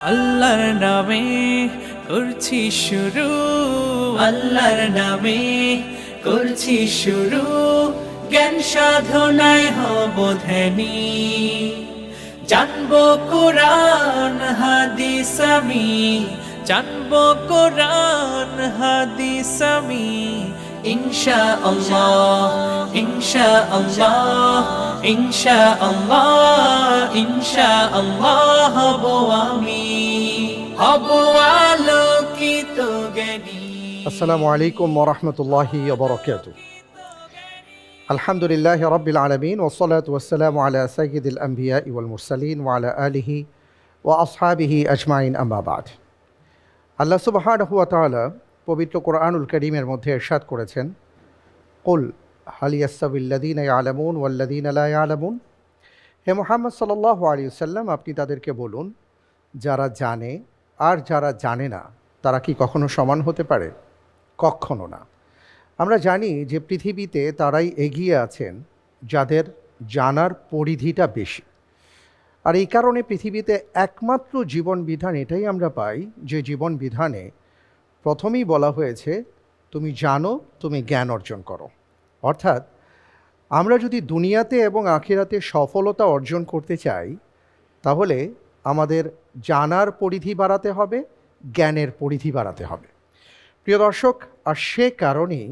আল্লাহর নামে করছি শুরু, আল্লাহর নামে করছি শুরু, জ্ঞান সাধনায় হব ধ্যানী। জানবো কোরআন হাদিস আমি, জানবো কোরআন হাদিস আমি, ইনশাআল্লাহ ইনশাআল্লাহ ইনশাআল্লাহ ইনশাআল্লাহ হব আমি, হব আলোকিত জ্ঞানী। আসসালামু আলাইকুম ওয়া রাহমাতুল্লাহি ওয়া বারাকাতুহু। আলহামদুলিল্লাহি রাব্বিল আলামিন ওয়া সলাতু ওয়াসসালামু আলা সাইয়্যিদিল আমবিয়াই ওয়াল মুরসালিন ওয়া আলা আলিহি ওয়া আসহাবিহি আজমাইন, আম্মা বা'দ। আল্লাহ সুবহানাহু ওয়া তাআলা পবিত্র কোরআনুল কারীমের মধ্যে ইরশাদ করেছেন, কুল হাল ইয়াস্তাবিল্লাযীনা ইয়ালামুন ওয়াল্লাযীনা লা ইয়ালামুন। হে মুহাম্মদ সাল্লাল্লাহু আলাইহি ওয়াসাল্লাম, আপনি তাদেরকে বলুন, যারা জানে আর যারা জানে না তারা কি কখনো সমান হতে পারে? কখনো না। আমরা জানি যে পৃথিবীতে তারাই এগিয়ে আছেন যাদের জানার পরিধিটা বেশি। আর এই কারণে পৃথিবীতে একমাত্র জীবন বিধান এটাই আমরা পাই যে জীবন বিধানে প্রথমেই বলা হয়েছে, তুমি জানো, তুমি জ্ঞান অর্জন করো। অর্থাৎ আমরা যদি দুনিয়াতে এবং আখিরাতে সফলতা অর্জন করতে চাই, তাহলে আমাদের জানার পরিধি বাড়াতে হবে, জ্ঞানের পরিধি বাড়াতে হবে। প্রিয় দর্শক, আর সে কারণেই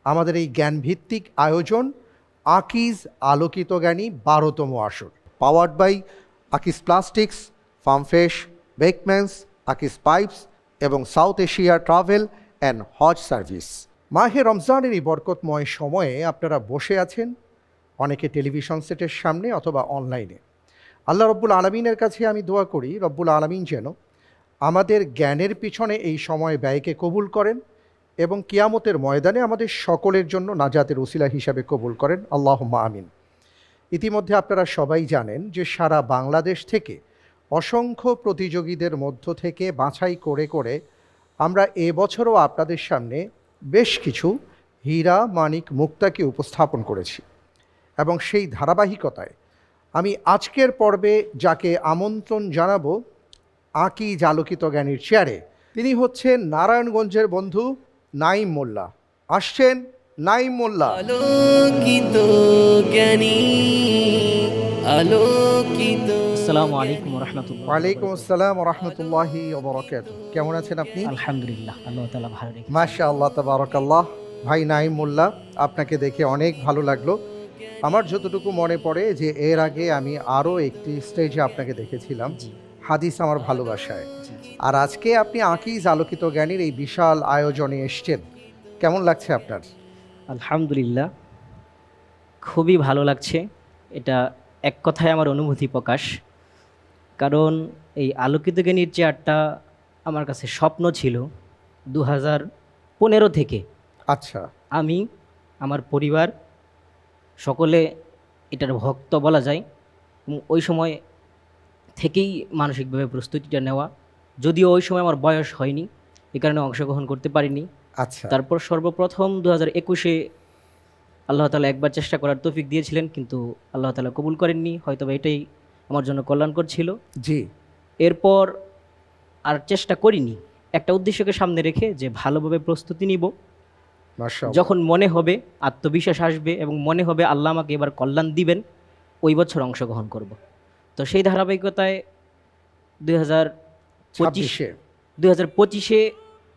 আমাদের এই জ্ঞানভিত্তিক আয়োজন আকিজ আলোকিত জ্ঞানী 12তম আসর, powered by Akij plastics, farm fresh, বেকম্যানস, আকিজ পাইপস এবং সাউথ এশিয়া ট্রাভেল অ্যান্ড হজ সার্ভিস। মাহে রমজানের এই বরকতময় সময়ে আপনারা বসে আছেন, অনেকে টেলিভিশন সেটের সামনে অথবা অনলাইনে। আল্লাহ রব্বুল আলমিনের কাছে আমি দোয়া করি, রব্বুল আলমিন যেন আমাদের জ্ঞানের পিছনে এই সময় ব্যয়কে কবুল করেন এবং কিয়ামতের ময়দানে আমাদের সকলের জন্য নাজাতের উসিলা হিসাবে কবুল করেন, আল্লাহুম্মা আমিন। ইতিমধ্যে আপনারা সবাই জানেন যে সারা বাংলাদেশ থেকে অসংখ্য প্রতিযোগীদের মধ্য থেকে বাছাই করে করে আমরা এবছরও আপনাদের সামনে বেশ কিছু হীরা, মানিক, মুক্তাকে উপস্থাপন করেছি। এবং সেই ধারাবাহিকতায় আমি আজকের পর্বে যাকে আমন্ত্রণ জানাবো আকিজ আলোকিত জ্ঞানীর চেয়ারে, তিনি হচ্ছেন নারায়ণগঞ্জের বন্ধু নাঈম মোল্লা। আসছেন নাঈম মোল্লা। আলোকিত জ্ঞানী, আলোকিত। আসসালামু আলাইকুম ওয়া রাহমাতুল্লাহ। ওয়ালাইকুম আসসালাম ওয়া রাহমাতুল্লাহি ওয়া বারাকাতুহু। কেমন আছেন আপনি? আলহামদুলিল্লাহ, আল্লাহ তাআলা ভালো রেখেছেন। মাশাআল্লাহ, তাবারাকাল্লাহ। ভাই নাঈম মোল্লা, আপনাকে দেখে অনেক ভালো লাগলো। আমার যতটুকু মনে পড়ে যে এর আগে আমি আরও একটি স্টেজে আপনাকে দেখেছিলাম, জি, হাদিস আমার ভালোবাসায়। জি, জি। আর আজকে আপনি আকিজ আলোকিত জ্ঞানীর এই বিশাল আয়োজনে এসছেন, কেমন লাগছে আপনার? আলহামদুলিল্লাহ, খুবই ভালো লাগছে। এটা এক কথায় আমার অনুভূতি প্রকাশ। কারণ এই আলোকিত জ্ঞানীর চেয়ারটা আমার কাছে স্বপ্ন ছিল 2015 থেকে। আচ্ছা, আমি, আমার পরিবার সকলে এটার ভক্ত বলা যায়। এবং ওই সময় থেকেই মানসিকভাবে প্রস্তুতিটা নেওয়া, যদিও ওই সময় আমার বয়স হয়নি, এ কারণে অংশগ্রহণ করতে পারিনি। আচ্ছা। তারপর সর্বপ্রথম 2021-এ আল্লাহ তাআলা একবার চেষ্টা করার তৌফিক দিয়েছিলেন, কিন্তু আল্লাহ তাআলা কবুল করেননি। হয়তো এটাই আমার জন্য কল্যাণকর ছিল। জি, এরপর আর চেষ্টা করিনি, একটা উদ্দেশ্যকে সামনে রেখে যে ভালোভাবে প্রস্তুতি নিব। মাশাআল্লাহ। যখন মনে হবে, আত্মবিশ্বাস আসবে এবং মনে হবে আল্লাহ আমাকে এবার কল্যাণ দিবেন, ওই বছর অংশগ্রহণ করব। তো সেই ধারাবাহিকতায় 26-এ। 2025-এ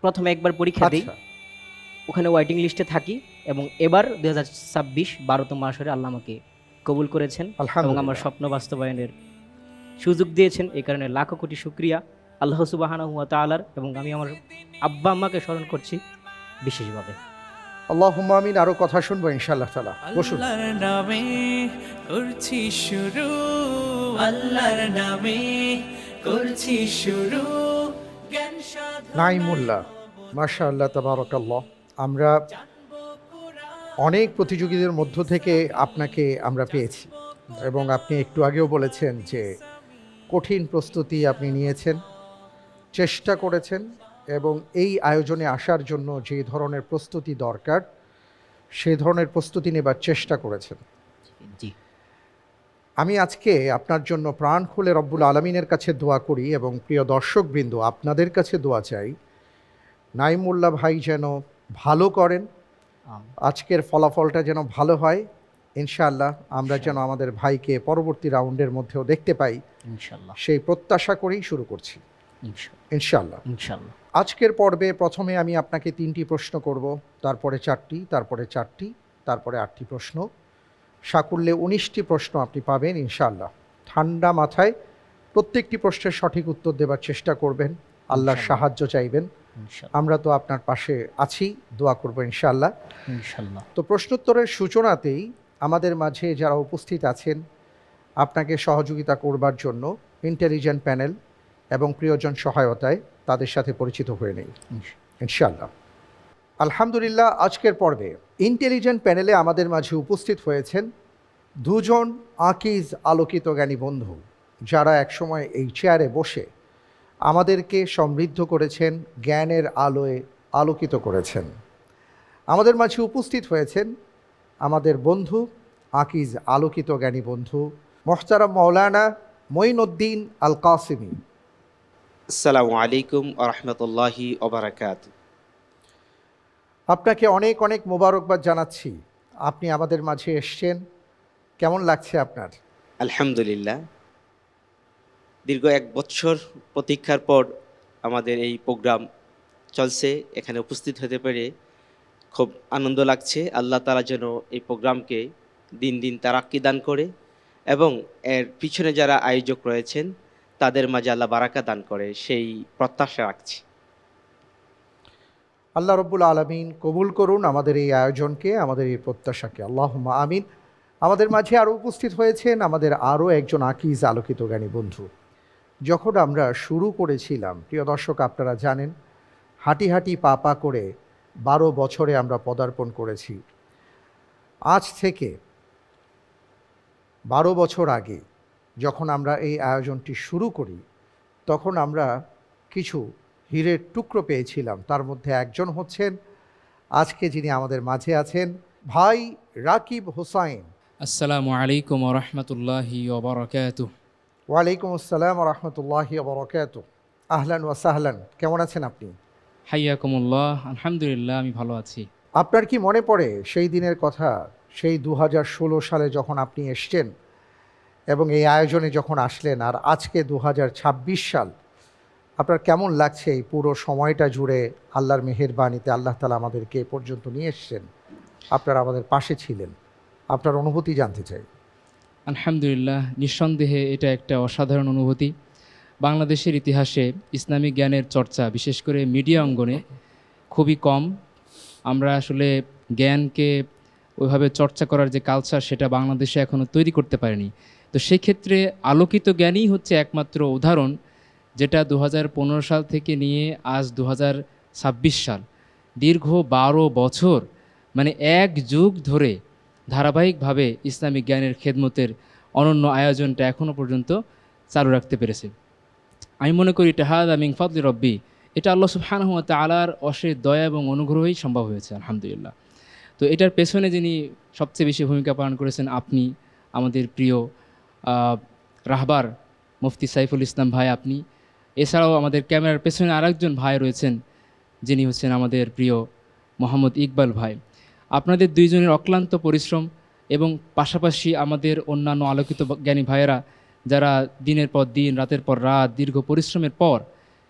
প্রথমে একবার পরীক্ষা দিই, আচ্ছা, ওখানে ওয়েটিং লিস্টে থাকি এবং এবার 2026 12তম আসরে আল্লাহ আমাকে কবুল করেছেন এবং আমার আলহামদুলিল্লাহ। স্বপ্ন বাস্তবায়নের সুযোগ দিয়েছেন। এই কারণে লাখো কোটি শুকরিয়া আল্লাহ সুবহানাহু ওয়া তাআলার। এবং আমি আমার আব্বা আম্মাকে স্মরণ করছি বিশেষভাবে। আল্লাহুম্মা আমিন। আরও কথা শুনবো ইনশাআল্লাহ তাআলা। বসুন। আল্লাহর নামে করছি শুরু, আল্লাহর নামে করছি শুরু, জ্ঞান সাধনা। নাঈম মোল্লা, মাশাআল্লাহ, তাবারাকাল্লাহ। আমরা অনেক প্রতিযোগীদের মধ্য থেকে আপনাকে আমরা পেয়েছি এবং আপনি একটু আগেও বলেছেন যে কঠিন প্রস্তুতি আপনি নিয়েছেন, চেষ্টা করেছেন এবং এই আয়োজনে আসার জন্য যে ধরনের প্রস্তুতি দরকার সেই ধরনের প্রস্তুতি নেবার চেষ্টা করেছেন। জি, আমি আজকে আপনার জন্য প্রাণ খুলে রব্বুল আলমিনের কাছে দোয়া করি এবং প্রিয় দর্শকবৃন্দ আপনাদের কাছে দোয়া চাই নাইমুল্লাহ ভাই যেন ভালো করেন, আজকের ফলাফলটা যেন ভালো হয় ইনশাআল্লাহ। আমরা যেন আমাদের ভাইকে পরবর্তী রাউন্ডের মধ্যেও দেখতে পাই ইনশাল্লাহ সেই প্রত্যাশা করেই শুরু করছি ইনশাআল্লাহ। ইনশাল্লাহ। আজকের পর্বে প্রথমে আমি আপনাকে 3টি প্রশ্ন করব, তারপরে 4টি, তারপরে 4টি, তারপরে 8টি প্রশ্ন, সাকুল্যে 19টি প্রশ্ন আপনি পাবেন ইনশাআল্লাহ। ঠান্ডা মাথায় প্রত্যেকটি প্রশ্নের সঠিক উত্তর দেবার চেষ্টা করবেন, আল্লাহর সাহায্য চাইবেন। আমরা তো আপনার পাশে আছি, দোয়া করব ইনশাআল্লাহ। ইনশাল্লাহ। তো প্রশ্নোত্তরের সূচনাতেই আমাদের মাঝে যারা উপস্থিত আছেন আপনাকে সহযোগিতা করবার জন্য ইন্টেলিজেন্ট প্যানেল এবং প্রিয়জন সহায়তায় তাদের সাথে পরিচিত হয়ে নেই ইনশাআল্লাহ। আলহামদুলিল্লাহ, আজকের পর্বে ইন্টেলিজেন্ট প্যানেলে আমাদের মাঝে উপস্থিত হয়েছেন দুজন আকিজ আলোকিত জ্ঞানী বন্ধু, যারা একসময় এই চেয়ারে বসে আমাদেরকে সমৃদ্ধ করেছেন, জ্ঞানের আলোয় আলোকিত করেছেন। আমাদের মাঝে উপস্থিত হয়েছেন আমাদের বন্ধু, আকিজ আলোকিত জ্ঞানী বন্ধু মোহতারাম মাওলানা মঈনুদ্দিন আল কাসিমি। আসসালামু আলাইকুম ওয়া রাহমাতুল্লাহি ওয়া বারাকাতুহু। আপনাকে অনেক অনেক মোবারকবাদ জানাচ্ছি, আপনি আমাদের মাঝে এসছেন। কেমন লাগছে আপনার? আলহামদুলিল্লাহ, দীর্ঘ 1 বছর প্রতীক্ষার পর আমাদের এই প্রোগ্রাম চলছে, এখানে উপস্থিত হতে পেরে খুব আনন্দ লাগছে। আল্লাহ তাআলা যেন এই প্রোগ্রামকে দিন দিন তারাক্কি দান করে এবং এর পিছনে যারা আয়োজক রয়েছেন তাদের মাঝে আল্লাহ বারাকা দান করে, সেই প্রত্যাশা রাখছি। আল্লাহ রব্বুল আলমিন কবুল করুন আমাদের এই আয়োজনকে, আমাদের এই প্রত্যাশাকে, আল্লাহুম্মা আমিন। আমাদের মাঝে আরও উপস্থিত হয়েছেন আমাদের আরও একজন আকিজ আলোকিত জ্ঞানী বন্ধু। যখন আমরা শুরু করেছিলাম, প্রিয় দর্শক আপনারা জানেন, হাঁটি হাঁটি পা পা করে 12 বছরে আমরা পদার্পণ করেছি। আজ থেকে 12 বছর আগে যখন আমরা এই আয়োজনটি শুরু করি, তখন আমরা কিছু হীরের টুকরো পেয়েছিলাম। তার মধ্যে একজন হচ্ছেন আজকে যিনি আমাদের মাঝে আছেন, ভাই রাকিব হোসাইন। আসসালামু আলাইকুম ওয়া রাহমাতুল্লাহি ওয়া বারাকাতুহু। ওয়ালাইকুম আসসালাম ওয়া রাহমাতুল্লাহি ওয়া বারাকাতুহু। আহলান ওয়া সাহলান, কেমন আছেন আপনি? হাইয়াকুমুল্লাহ, আলহামদুলিল্লাহ, আমি ভালো আছি। আপনার কি মনে পড়ে সেই দিনের কথা, সেই 2016 সালে যখন আপনি এসছেন এবং এই আয়োজনে যখন আসলেন, আর আজকে 2026 সাল, আপনার কেমন লাগছে এই পুরো সময়টা জুড়ে? আল্লাহর মেহেরবানিতে আল্লাহ তাআলা আমাদেরকে এ পর্যন্ত নিয়ে এসছেন, আপনারা আমাদের পাশে ছিলেন, আপনার অনুভূতি জানতে চাই। আলহামদুলিল্লাহ, নিঃসন্দেহে এটা একটা অসাধারণ অনুভূতি। বাংলাদেশের ইতিহাসে ইসলামিক জ্ঞানের চর্চা, বিশেষ করে মিডিয়া অঙ্গনে খুবই কম। আমরা আসলে জ্ঞানকে ওইভাবে চর্চা করার যে কালচার, সেটা বাংলাদেশে এখনও তৈরি করতে পারেনি। তো সেই ক্ষেত্রে আলোকিত জ্ঞানই হচ্ছে একমাত্র উদাহরণ, যেটা 2015 সাল থেকে নিয়ে আজ 2026 সাল, দীর্ঘ 12 বছর, মানে 1 যুগ ধরে ধারাবাহিকভাবে ইসলামিক জ্ঞানের খেদমতের অনন্য আয়োজনটা এখনও পর্যন্ত চালু রাখতে পেরেছে। আমি মনে করি এটা হাদা মিন ফাদলি রব্বি, এটা আল্লাহ সুবহানাহু ওয়া তাআলার অশেষ দয়া এবং অনুগ্রহই সম্ভব হয়েছে, আলহামদুলিল্লাহ। তো এটার পেছনে যিনি সবচেয়ে বেশি ভূমিকা পালন করেছেন, আপনি, আমাদের প্রিয় রাহবার মুফতি সাইফুল ইসলাম ভাই, আপনি। এছাড়াও আমাদের ক্যামেরার পেছনে আরেকজন ভাই রয়েছেন, যিনি হচ্ছেন আমাদের প্রিয় মোহাম্মদ ইকবাল ভাই। আপনাদের দুইজনের অক্লান্ত পরিশ্রম এবং পাশাপাশি আমাদের অন্যান্য আলোকিত জ্ঞানী ভাইয়েরা, যারা দিনের পর দিন, রাতের পর রাত দীর্ঘ পরিশ্রমের পর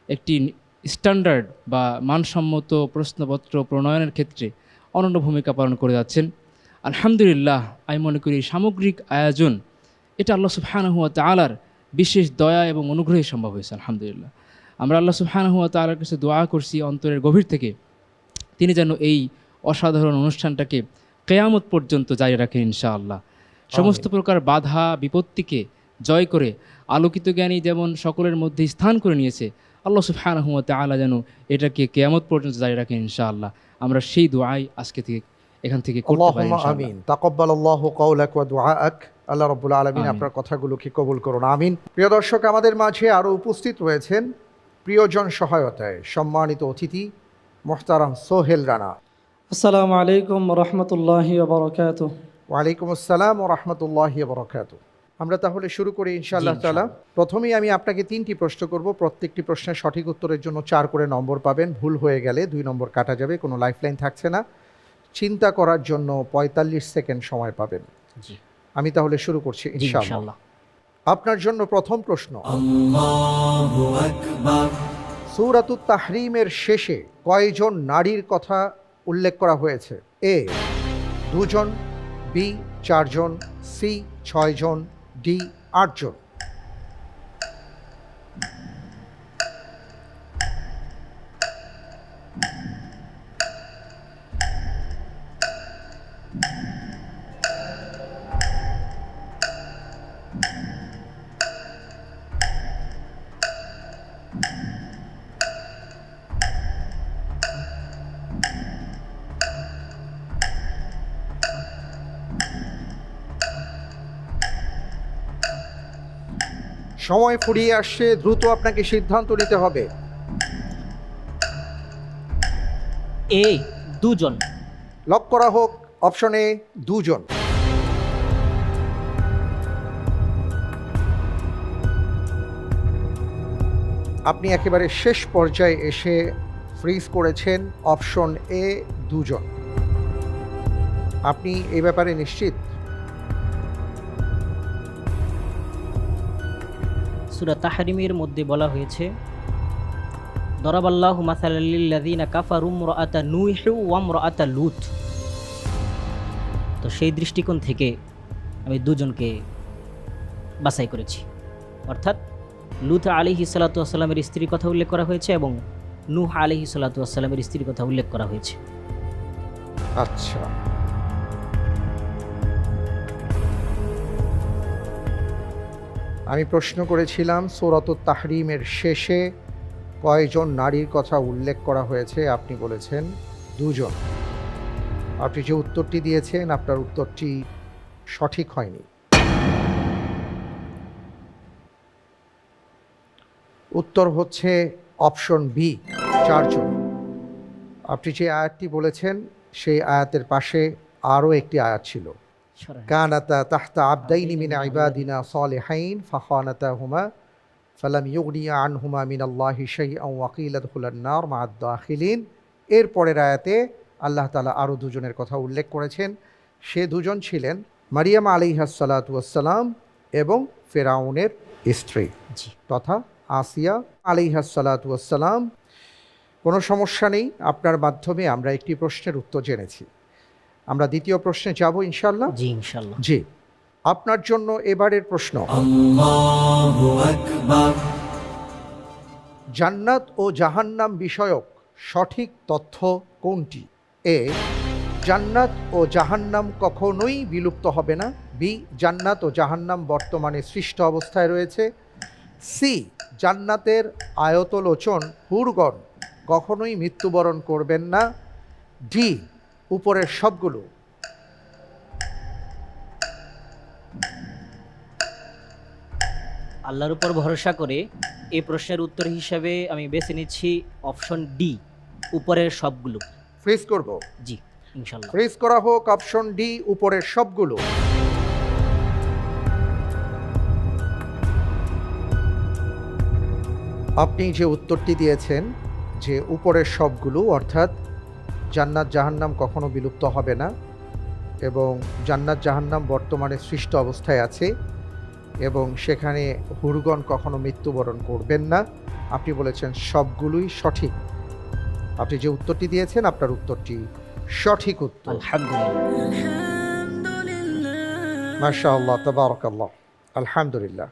একটি স্ট্যান্ডার্ড বা মানসম্মত প্রশ্নপত্র প্রণয়নের ক্ষেত্রে অনন্য ভূমিকা পালন করে যাচ্ছেন। আলহামদুলিল্লাহ, আমি মনে করি সামগ্রিক আয়োজন এটা আল্লাহ সুবহানাহু ওয়া তাআলার বিশেষ দয়া এবং অনুগ্রহে সম্ভব হয়েছে, আলহামদুলিল্লাহ। আমরা আল্লাহ সুবহানাহু ওয়া তাআলার কাছে দোয়া করছি অন্তরের গভীর থেকে, তিনি যেন এই অসাধারণ অনুষ্ঠানটাকে কিয়ামত পর্যন্ত জারি রাখেন ইনশাআল্লাহ। সমস্ত প্রকার বাধা বিপত্তিকে জয় করে আলোকিত জ্ঞানী যেমন সকলের মধ্যে স্থান করে নিয়েছে, আল্লাহ সুবহানাহু ওয়া তাআলা যেন এটাকে কিয়ামত পর্যন্ত জারি রাখেন ইনশাআল্লাহ। আমরা সেই দোয়াই আজকে থেকে এখান থেকে করতে পারি আল্লাহুম্মা আমিন। তাকাব্বালাল্লাহু কাওলাক ওয়া দুআআক। আল্লাহ রাব্বুল আলামিন আপনার কথাগুলোকে কবুল করুন, আমিন। প্রিয় দর্শক, আমাদের মাঝে আরও উপস্থিত রয়েছেন প্রিয়জন সহায়তায় সম্মানিত অতিথি মোহতারাম সোহেল রানা। আসসালামু আলাইকুম রহমতুল্লাহি ওয়া বারাকাতুহু। ওয়ালাইকুম আসসালাম ওয়া রাহমাতুল্লাহি ওয়া বারাকাতুহু। আমরা তাহলে শুরু করি ইনশাআল্লাহ জি, তাআলা। ইনশাআল্লাহ। প্রথমেই আমি আপনাকে 3টি প্রশ্ন করব, প্রত্যেকটি প্রশ্নের সঠিক উত্তরের জন্য 4 করে নম্বর পাবেন। ভুল হয়ে গেলে 2 নম্বর কাটা যাবে, কোনো লাইফলাইন থাকছে না। চিন্তা করার জন্য 45 সেকেন্ড সময় পাবেন। জি আমি তাহলে শুরু করছি জি ইনশাআল্লাহ। ইনশাআল্লাহ। আপনার জন্য প্রথম প্রশ্ন, সূরাতুত তাহরিমের শেষে কয়জন নারীর কথা উল্লেখ করা হয়েছে? এ 2 জন, বি 4 জন, সি 6 জন, ডি 8 জন। সময় ফুরিয়ে আসছে, দ্রুত আপনাকে সিদ্ধান্ত নিতে হবে। এ 2 জন। লক করা হোক অপশন এ 2 জন। আপনি একেবারে শেষ পর্যায়ে এসে ফ্রিজ করেছেন অপশন এ 2 জন। আপনি এই ব্যাপারে নিশ্চিত? সূরা তাহরিমের মধ্যে বলা হয়েছে, দরাবাল্লাহু মাসালাল লিল্লাযিনা কাফারু ইমরাআতা নূহ ওয়া ইমরাআতা লূত। তো সেই দৃষ্টিকোণ থেকে আমি 2 জনকে বাছাই করেছি। অর্থাৎ লূত আলাইহিস সালাতু ওয়াস সালামের স্ত্রীর কথা উল্লেখ করা হয়েছে এবং নূহ আলাইহিস সালাতু ওয়াস সালামের স্ত্রীর কথা উল্লেখ করা হয়েছে। আচ্ছা, আমি প্রশ্ন করেছিলাম সূরাতুত তাহরিমের শেষে কয়জন নারীর কথা উল্লেখ করা হয়েছে, আপনি বলেছেন 2 জন। আপনি যে উত্তরটি দিয়েছেন আপনার উত্তরটি সঠিক হয়নি। উত্তর হচ্ছে অপশন বি 4 জন। আপনি যে আয়াতটি বলেছেন সেই আয়াতের পাশে আরও একটি আয়াত ছিল, কানাতা তাহতা আবদাইনি মিন ইবাদিনা সালিহাইন ফাখানাতাহুমা ফালাম ইউগনিয়া আনহুমা মিনাল্লাহি শাইআন ওয়া কিলা দুখুলান নার মা'আদ দাখিলিন। এর পরের আয়াতে আল্লাহ তাআলা আরও 2 জনের কথা উল্লেখ করেছেন। সে 2 জন ছিলেন মারিয়াম আলাইহাস সালাতু ওয়াস সালাম এবং ফেরাউনের স্ত্রী জি। তথা আসিয়া আলাইহাস সালাতু ওয়াস সালাম। কোনো সমস্যা নেই, আপনার মাধ্যমে আমরা একটি প্রশ্নের উত্তর জেনেছি। আমরা দ্বিতীয় প্রশ্নে যাব ইনশাআল্লাহ। জি ইনশাআল্লাহ। জি, আপনার জন্য এবারের প্রশ্ন, জান্নাত ও জাহান্নাম বিষয়ক সঠিক তথ্য কোনটি? এ জান্নাত ও জাহান্নাম কখনোই বিলুপ্ত হবে না, বি জান্নাত ও জাহান্নাম বর্তমানে সৃষ্ট অবস্থায় রয়েছে, সি জান্নাতের আয়তলোচন হুরগণ কখনোই মৃত্যুবরণ করবেন না, ডি উপরের সবগুলো। আল্লাহর উপর ভরসা করে এই প্রশ্নের উত্তর হিসাবে আমি বেছে নিচ্ছি অপশন ডি, উপরের সবগুলো। ফ্রিজ করব, জি ইনশাআল্লাহ। ফ্রিজ করা হোক অপশন ডি উপরের সবগুলো। আপনি যে উত্তরটি দিয়েছেন যে উপরের সবগুলো, অর্থাৎ জান্নাত জাহান্নাম কখনো বিলুপ্ত হবে না এবং জান্নাত জাহান্নাম বর্তমানে সৃষ্ট অবস্থায় আছে এবং সেখানে হুরগণ কখনো মৃত্যুবরণ করবেন না, আপনি বলেছেন সবগুলোই সঠিক। আপনি যে উত্তরটি দিয়েছেন আপনার উত্তরটি সঠিক উত্তর। আলহামদুলিল্লাহ। মাশাআল্লাহ, তাবারাকাল্লাহ, আলহামদুলিল্লাহ।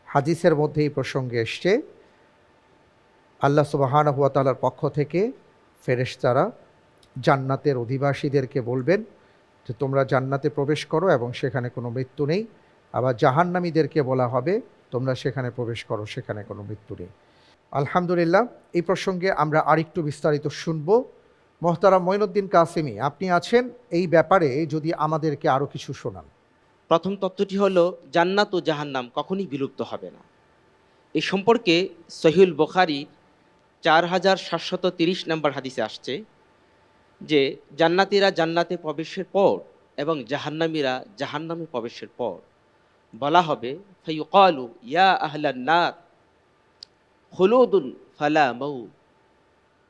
হাদিসের মধ্যে এই প্রসঙ্গে এসছে, আল্লাহ সুবহানাহু ওয়া তাআলার পক্ষ থেকে ফেরেশতারা জান্নাতের অধিবাসীদেরকে বলবেন যে তোমরা জান্নাতে প্রবেশ করো এবং সেখানে কোনো মৃত্যু নেই। আবার জাহান্নামীদেরকে বলা হবে তোমরা সেখানে প্রবেশ করো, সেখানে কোনো মৃত্যু নেই। আলহামদুলিল্লাহ। এই প্রসঙ্গে আমরা আরেকটু বিস্তারিত শুনব। মোহতারাম মঈনুদ্দিন কাসেমি, আপনি আছেন, এই ব্যাপারে যদি আমাদেরকে আরও কিছু শোনান। প্রথম তত্ত্বটি হলো জান্নাত ও জাহান্নাম কখনই বিলুপ্ত হবে না। এই সম্পর্কে সহিহুল বুখারী 4730 নম্বর হাদিসে আসছে যে জান্নাতীরা জান্নাতে প্রবেশের পর এবং জাহান্নামীরা জাহান্নামে প্রবেশের পর বলা হবে ফায়ুকালু ইয়া আহলান নার খুলুদুন ফালা মাউত,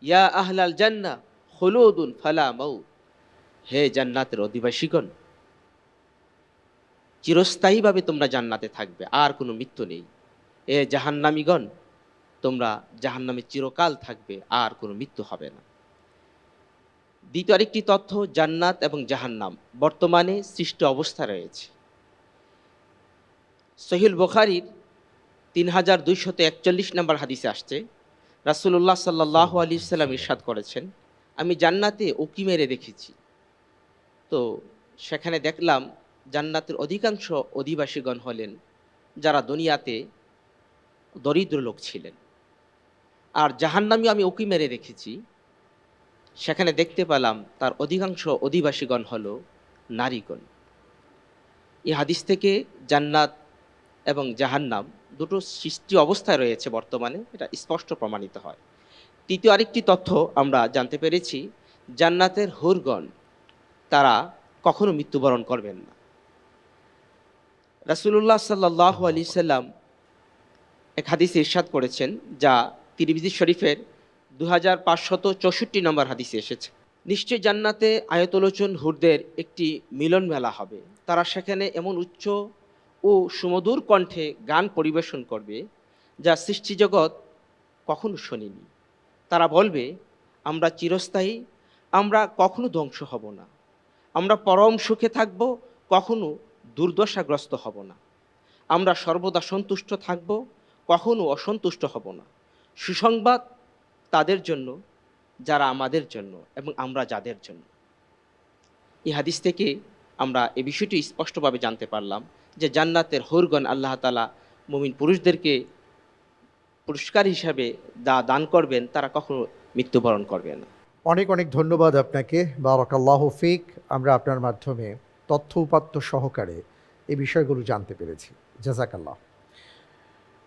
ইয়া আহলাল জান্নাহ খুলুদুন ফালা মাউত। হে জান্নাতের অধিবাসীগণ, চিরস্থায়ীভাবে তোমরা জান্নাতে থাকবে, আর কোনো মৃত্যু নেই। এ জাহান্নামীগণ, তোমরা জাহান্নামে চিরকাল থাকবে, আর কোনো মৃত্যু হবে না। দ্বিতীয় আরেকটি তথ্য, জান্নাত এবং জাহান্নাম বর্তমানে সৃষ্ট অবস্থা রয়েছে। সহিহুল বুখারীর 3241 নম্বর হাদিসে আসছে, রাসূলুল্লাহ সাল্লাল্লাহু আলাইহি সাল্লাম ইরশাদ করেছেন, আমি জান্নাতে উঁকি মেরে দেখেছি, তো সেখানে দেখলাম জান্নাতের অধিকাংশ অধিবাসীগণ হলেন যারা দুনিয়াতে দরিদ্র লোক ছিলেন। আর জাহান্নামী আমি উঁকি মেরে দেখেছি, সেখানে দেখতে পেলাম তার অধিকাংশ অধিবাসীগণ হলো নারীগণ। এই হাদিস থেকে জান্নাত এবং জাহান্নাম দুটো সৃষ্টি অবস্থায় রয়েছে বর্তমানে, এটা স্পষ্ট প্রমাণিত হয়। তৃতীয় আরেকটি তথ্য আমরা জানতে পেরেছি, জান্নাতের হুরগণ তারা কখনো মৃত্যুবরণ করবেন না। রাসূলুল্লাহ সাল্লাল্লাহু আলাইহি সাল্লাম এক হাদিসে ইরশাদ করেছেন, যা তিরমিজি শরীফের 2564 নম্বর হাদিসে এসেছে, নিশ্চয় জান্নাতে আয়াতুলোচন হুরদের একটি মিলন মেলা হবে। তারা সেখানে এমন উচ্চ ও সুমধুর কণ্ঠে গান পরিবেশন করবে যা সৃষ্টিজগৎ কখনো শোনেনি। তারা বলবে, আমরা চিরস্থায়ী, আমরা কখনো ধ্বংস হব না, আমরা পরম সুখে থাকব, কখনো দুর্দশাগ্রস্ত হব না, আমরা সর্বদা সন্তুষ্ট থাকব, কখনো অসন্তুষ্ট হব না। সুসংবাদ তাদের জন্য যারা আমাদের জন্য এবং আমরা যাদের জন্য। এই হাদিস থেকে আমরা এই বিষয়টি স্পষ্টভাবে জানতে পারলাম যে জান্নাতের হুরগণ আল্লাহ তাআলা মুমিন পুরুষদেরকে পুরস্কার হিসাবে দান করবেন, তারা কখনো মৃত্যুবরণ করবে না। অনেক অনেক ধন্যবাদ আপনাকে, বারাকাল্লাহু ফিক। আমরা আপনার মাধ্যমে তথ্য উপাত্ত সহকারে এই বিষয়গুলো জানতে পেরেছি, জাযাকাল্লাহ।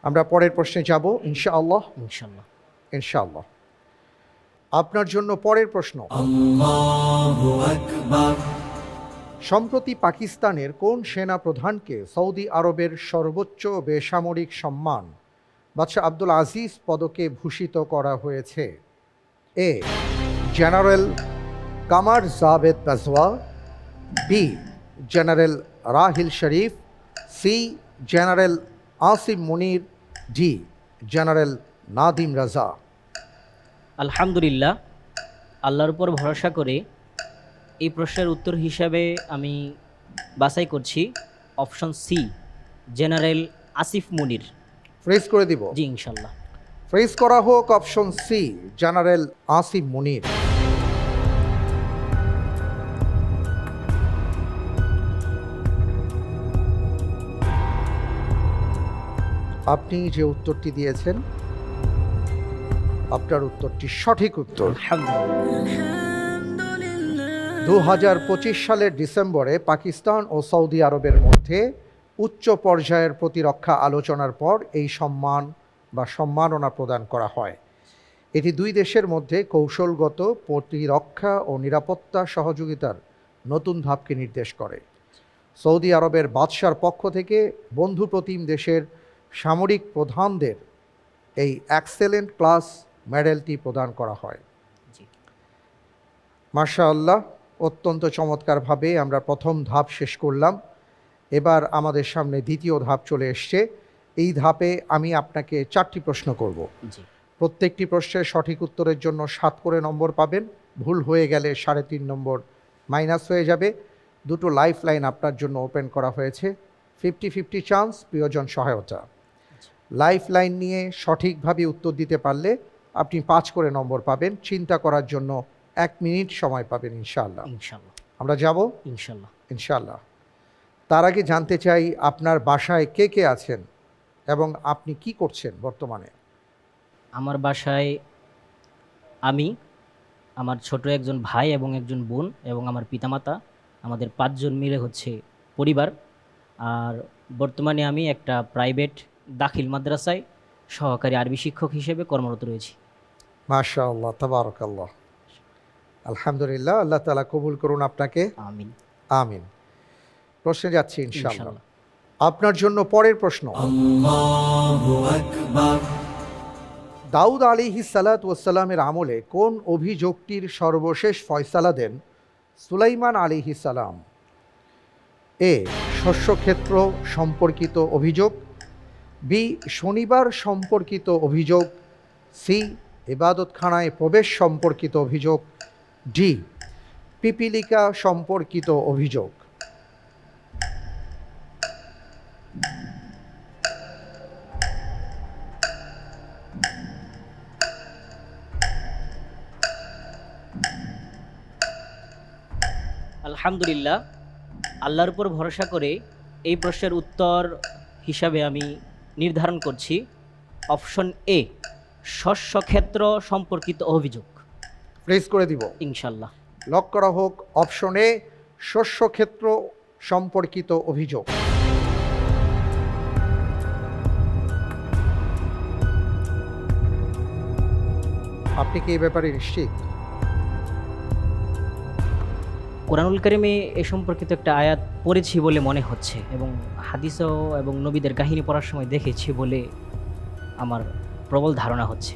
আমরা পরের প্রশ্নে যাব ইনশাআল্লাহ। ইনশাল্লাহ। ইনশাআল্লাহ। আপনার জন্য পরের প্রশ্ন, সম্প্রতি পাকিস্তানের কোন সেনা প্রধানকে সৌদি আরবের সর্বোচ্চ বেসামরিক সম্মান বাদশাহ আব্দুল আজিজ পদকে ভূষিত করা হয়েছে? এ, জেনারেল কামার জাভেদ বাজওয়া, বি, জেনারেল রাহিল শরীফ, সি, জেনারেল আসিম মুনির, ডি, জেনারেল নাদিম রাজা। আলহামদুলিল্লাহ, আল্লাহর উপর ভরসা করে এই প্রশ্নের উত্তর হিসাবে আমি বাছাই করছি অপশন সি, জেনারেল আসিফ মুনির। ফ্রেজ করে দিব? জি ইনশাল্লাহ। ফ্রেজ করা হোক অপশন সি, জেনারেল আসিম মুনির। আপনি যে উত্তরটি দিয়েছেন, আপনার উত্তরটি সঠিক উত্তর। আলহামদুলিল্লাহ। 2025 সালের ডিসেম্বরে পাকিস্তান ও সৌদি আরবের মধ্যে উচ্চ পর্যায়ের প্রতিরক্ষা আলোচনার পর এই সম্মান বা সম্মাননা প্রদান করা হয়। এটি দুই দেশের মধ্যে কৌশলগত প্রতিরক্ষা ও নিরাপত্তা সহযোগিতার নতুন ধাপকে নির্দেশ করে। সৌদি আরবের বাদশার পক্ষ থেকে বন্ধু প্রতিম দেশের সামরিক প্রধানদের এই এক্সেলেন্ট ক্লাস মেডেলটি প্রদান করা হয়। জি। মাশাআল্লাহ, অত্যন্ত চমৎকারভাবে আমরা প্রথম ধাপ শেষ করলাম। এবার আমাদের সামনে দ্বিতীয় ধাপ চলে এসছে। এই ধাপে আমি আপনাকে 4টি প্রশ্ন করব। জি। প্রত্যেকটি প্রশ্নের সঠিক উত্তরের জন্য 7 করে নম্বর পাবেন। ভুল হয়ে গেলে 3.5 নম্বর মাইনাস হয়ে যাবে। দুটো লাইফ লাইন আপনার জন্য ওপেন করা হয়েছে, 50-50 চান্স, প্রিয়জন সহায়তা। লাইফ লাইন নিয়ে সঠিকভাবে উত্তর দিতে পারলে আপনি 5 করে নম্বর পাবেন। চিন্তা করার জন্য 1 মিনিট সময় পাবেন ইনশাআল্লাহ। ইনশাল্লাহ। আমরা যাব ইনশাল্লাহ। ইনশাআল্লাহ। তার আগে জানতে চাই আপনার বাসায় কে কে আছেন এবং আপনি কি করছেন বর্তমানে? আমার বাসায় আমি, আমার ছোট একজন ভাই এবং একজন বোন এবং আমার পিতামাতা, আমাদের 5 জন মিলে হচ্ছে পরিবার। আর বর্তমানে আমি একটা প্রাইভেট দাখিল মাদ্রাসায় সহকারী আরবি শিক্ষক হিসেবে কর্মরত রয়েছি। মাশাআল্লাহ, তাবারাকাল্লাহ, আলহামদুলিল্লাহ। আল্লাহ তাআলা কবুল করুন আপনাকে। আমিন। আমিন। প্রশ্নে যাচ্ছি ইনশাআল্লাহ। ইনশাল্লাহ। আপনার জন্য পরের প্রশ্ন, দাউদ আলাইহিস সালাতু ওয়াস সালামের আমলে কোন অভিযোগটির সর্বশেষ ফয়সালা দেন সুলাইমান আলাইহিস সালাম? এ, শস্যক্ষেত্র সম্পর্কিত অভিযোগ, বি, শনিবার সম্পর্কিত অভিযোগ, সি, ইবাদতখানায় প্রবেশ সম্পর্কিত অভিযোগ, ডি, পিপিলিকা সম্পর্কিত অভিযোগ। আলহামদুলিল্লাহ, আল্লাহর উপর ভরসা করে এই প্রশ্নের উত্তর হিসাবে আমি নির্ধারণ করছি অপশন এ, শস্যক্ষেত্র সম্পর্কিত অভিযোগ। প্রেস করে দিব। ইনশাল্লাহ। লক করা হোক অপশন এ, শস্যক্ষেত্র সম্পর্কিত অভিযোগ। আপনি কি এই ব্যাপারে নিশ্চিত? কোরআনুল কারিমে এ সম্পর্কিত একটা আয়াত পড়েছি বলে মনে হচ্ছে, এবং হাদিসও এবং নবীদের কাহিনী পড়ার সময় দেখেছি বলে আমার প্রবল ধারণা হচ্ছে।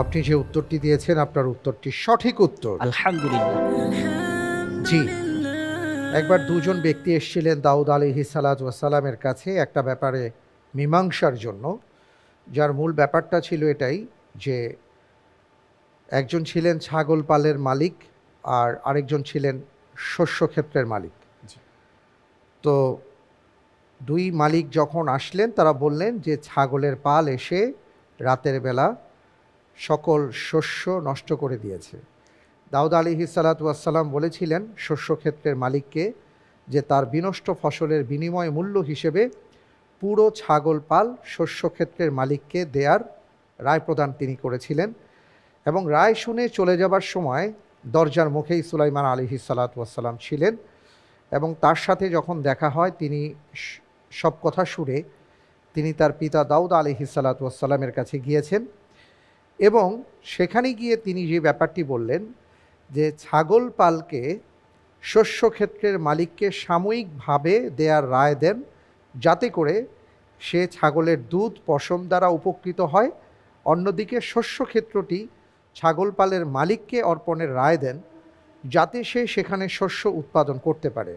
আপনি যে উত্তরটি দিয়েছেন আপনার উত্তরটি সঠিক উত্তর। আলহামদুলিল্লাহ। জি, একবার দুজন ব্যক্তি এসেছিলেন দাউদ আলাইহিস সালাতু ওয়াস সালামের কাছে একটা ব্যাপারে মীমাংসার জন্য, যার মূল ব্যাপারটা ছিল এটাই যে একজন ছিলেন ছাগল পালের মালিক আর আরেকজন ছিলেন শস্যক্ষেত্রের মালিক। তো দুই মালিক যখন আসলেন তারা বললেন যে ছাগলের পাল এসে রাতের বেলা সকল শস্য নষ্ট করে দিয়েছে। দাউদ আলাইহিস সালাতু ওয়াস সালাম বলেছিলেন শস্যক্ষেত্রের মালিককে যে তার বিনষ্ট ফসলের বিনিময় মূল্য হিসেবে পুরো ছাগল পাল শস্যক্ষেত্রের মালিককে দেয়ার রায় প্রদান তিনি করেছিলেন, এবং রায় শুনে চলে যাবার সময় দরজার মুখেই সুলাইমান আলাইহিস সালাতু ওয়াস সালাম ছিলেন, এবং তার সাথে যখন দেখা হয় তিনি সব কথা শুনে তিনি তার পিতা দাউদ আলাইহিস সালাতু ওয়াস সালামের কাছে গিয়েছেন, এবং সেখানে গিয়ে তিনি যে ব্যাপারটি বললেন যে ছাগল পালকে শস্যক্ষেত্রের মালিককে সাময়িকভাবে দেয়ার রায় দেন, যাতে করে সে ছাগলের দুধ পশম দ্বারা উপকৃত হয়, অন্যদিকে শস্যক্ষেত্রটি ছাগল পালের মালিককে অর্পণের রায় দেন, যাতে সে সেখানে শস্য উৎপাদন করতে পারে।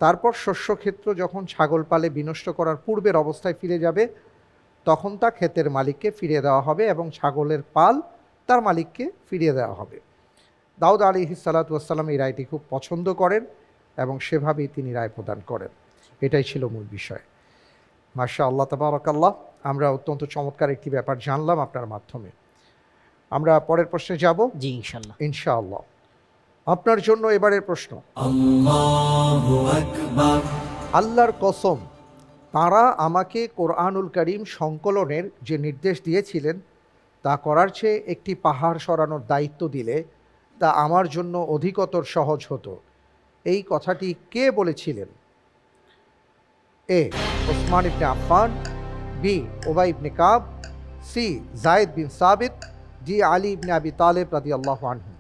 তারপর শস্যক্ষেত্র যখন ছাগল পালে বিনষ্ট করার পূর্বের অবস্থায় ফিরে যাবে তখন তা ক্ষেতের মালিককে ফিরিয়ে দেওয়া হবে এবং ছাগলের পাল তার মালিককে ফিরিয়ে দেওয়া হবে। দাউদ আলাইহিস সালাতু ওয়াস সালাম এই রায়টি খুব পছন্দ করেন এবং সেভাবেই তিনি রায় প্রদান করেন। এটাই ছিল মূল বিষয়। মাশাআল্লাহ, তাবারাকাল্লাহ। আমরা অত্যন্ত চমৎকার একটি ব্যাপার জানলাম আপনার মাধ্যমে। আমরা পরের প্রশ্নে যাব। জি, ইনশাল্লাহ। ইনশাআল্লাহ। আপনার জন্য এবারের প্রশ্ন, আল্লাহর কসম, তাঁরা আমাকে কোরআনুল কারীম সংকলনের যে নির্দেশ দিয়েছিলেন তা করার চেয়ে একটি পাহাড় সরানোর দায়িত্ব দিলে তা আমার জন্য অধিকতর সহজ হতো। এই কথাটি কে বলেছিলেন? এ, ওসমান ইবনে আফফান, বি, উবাই ইবনে কাব, সি, যায়েদ বিন সাবিত, ডি, আলী ইবনে আবি তালেব রাদিয়াল্লাহু আনহু।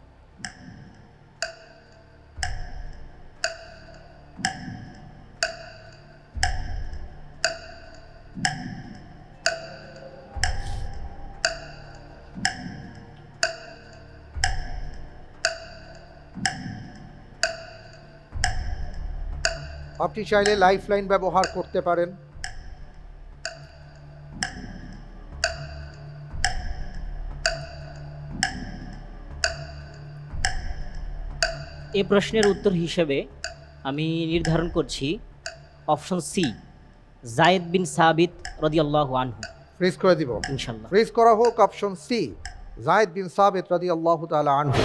আপনি চাইলে লাইফলাইন ব্যবহার করতে পারেন। এই প্রশ্নের উত্তর হিসেবে আমি নির্ধারণ করছি অপশন সি, যায়েদ বিন সাবিত রাদিয়াল্লাহু আনহু। ফ্রিজ করে দিব। ইনশাল্লাহ। ফ্রিজ করা হোক অপশন সি, যায়েদ বিন সাবিত রাদিয়াল্লাহু তাআলা আনহু।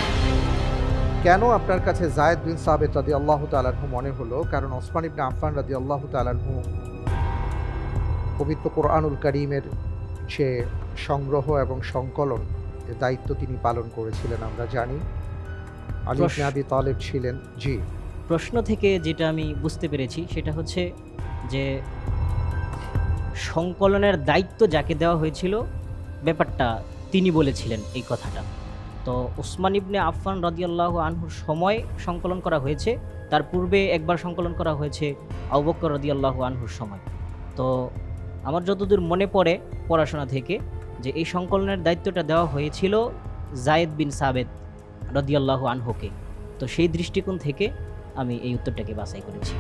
কেন আপনার কাছে যায়েদ বিন সাবিত রাদিয়াল্লাহু তাআলা আনহু মনে হলো? কারণ ওসমান ইবনে আফফান রাদিয়াল্লাহু তাআলা আনহু পবিত্র কোরআনুল কারীমের যে সংগ্রহ এবং সংকলন এর দায়িত্ব তিনি পালন করেছিলেন আমরা জানি। আলী ইবনে আবি তালেব ছিলেন। জি, প্রশ্ন থেকে যেটা আমি বুঝতে পেরেছি সেটা হচ্ছে যে সংকলনের দায়িত্ব যাকে দেওয়া হয়েছিল ব্যাপারটা তিনি বলেছিলেন এই কথাটা। তো উসমান ইবনে আফফান রাদিয়াল্লাহু আনহুর সময় সংকলন করা হয়েছে, তার পূর্বে একবার সংকলন করা হয়েছে আবু বকর রাদিয়াল্লাহু আনহুর সময়। তো আমার যতদূর মনে পড়ে পড়াশোনা থেকে, যে এই সংকলনের দায়িত্বটা দেওয়া হয়েছিল জায়েদ বিন সাবেত রাদিয়াল্লাহু আনহুকে। তো সেই দৃষ্টিকোণ থেকে আমি এই উত্তরটাকে বাছাই করেছি।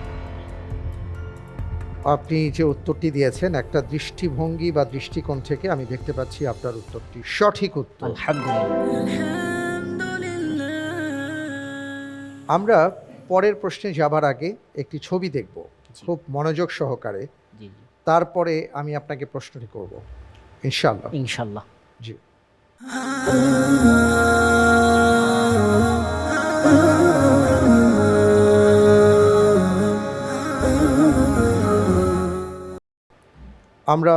আপনি যে উত্তরটি দিয়েছেন একটা দৃষ্টিভঙ্গি বা দৃষ্টিকোণ থেকে আমি দেখতে পাচ্ছি আপনার উত্তরটি সঠিক উত্তর। আলহামদুলিল্লাহ। আমরা পরের প্রশ্নে যাবার আগে একটি ছবি দেখব খুব মনোযোগ সহকারে, জি জি, তারপরে আমি আপনাকে প্রশ্নটি করব ইনশাআল্লাহ। ইনশাল্লাহ। জি। আমরা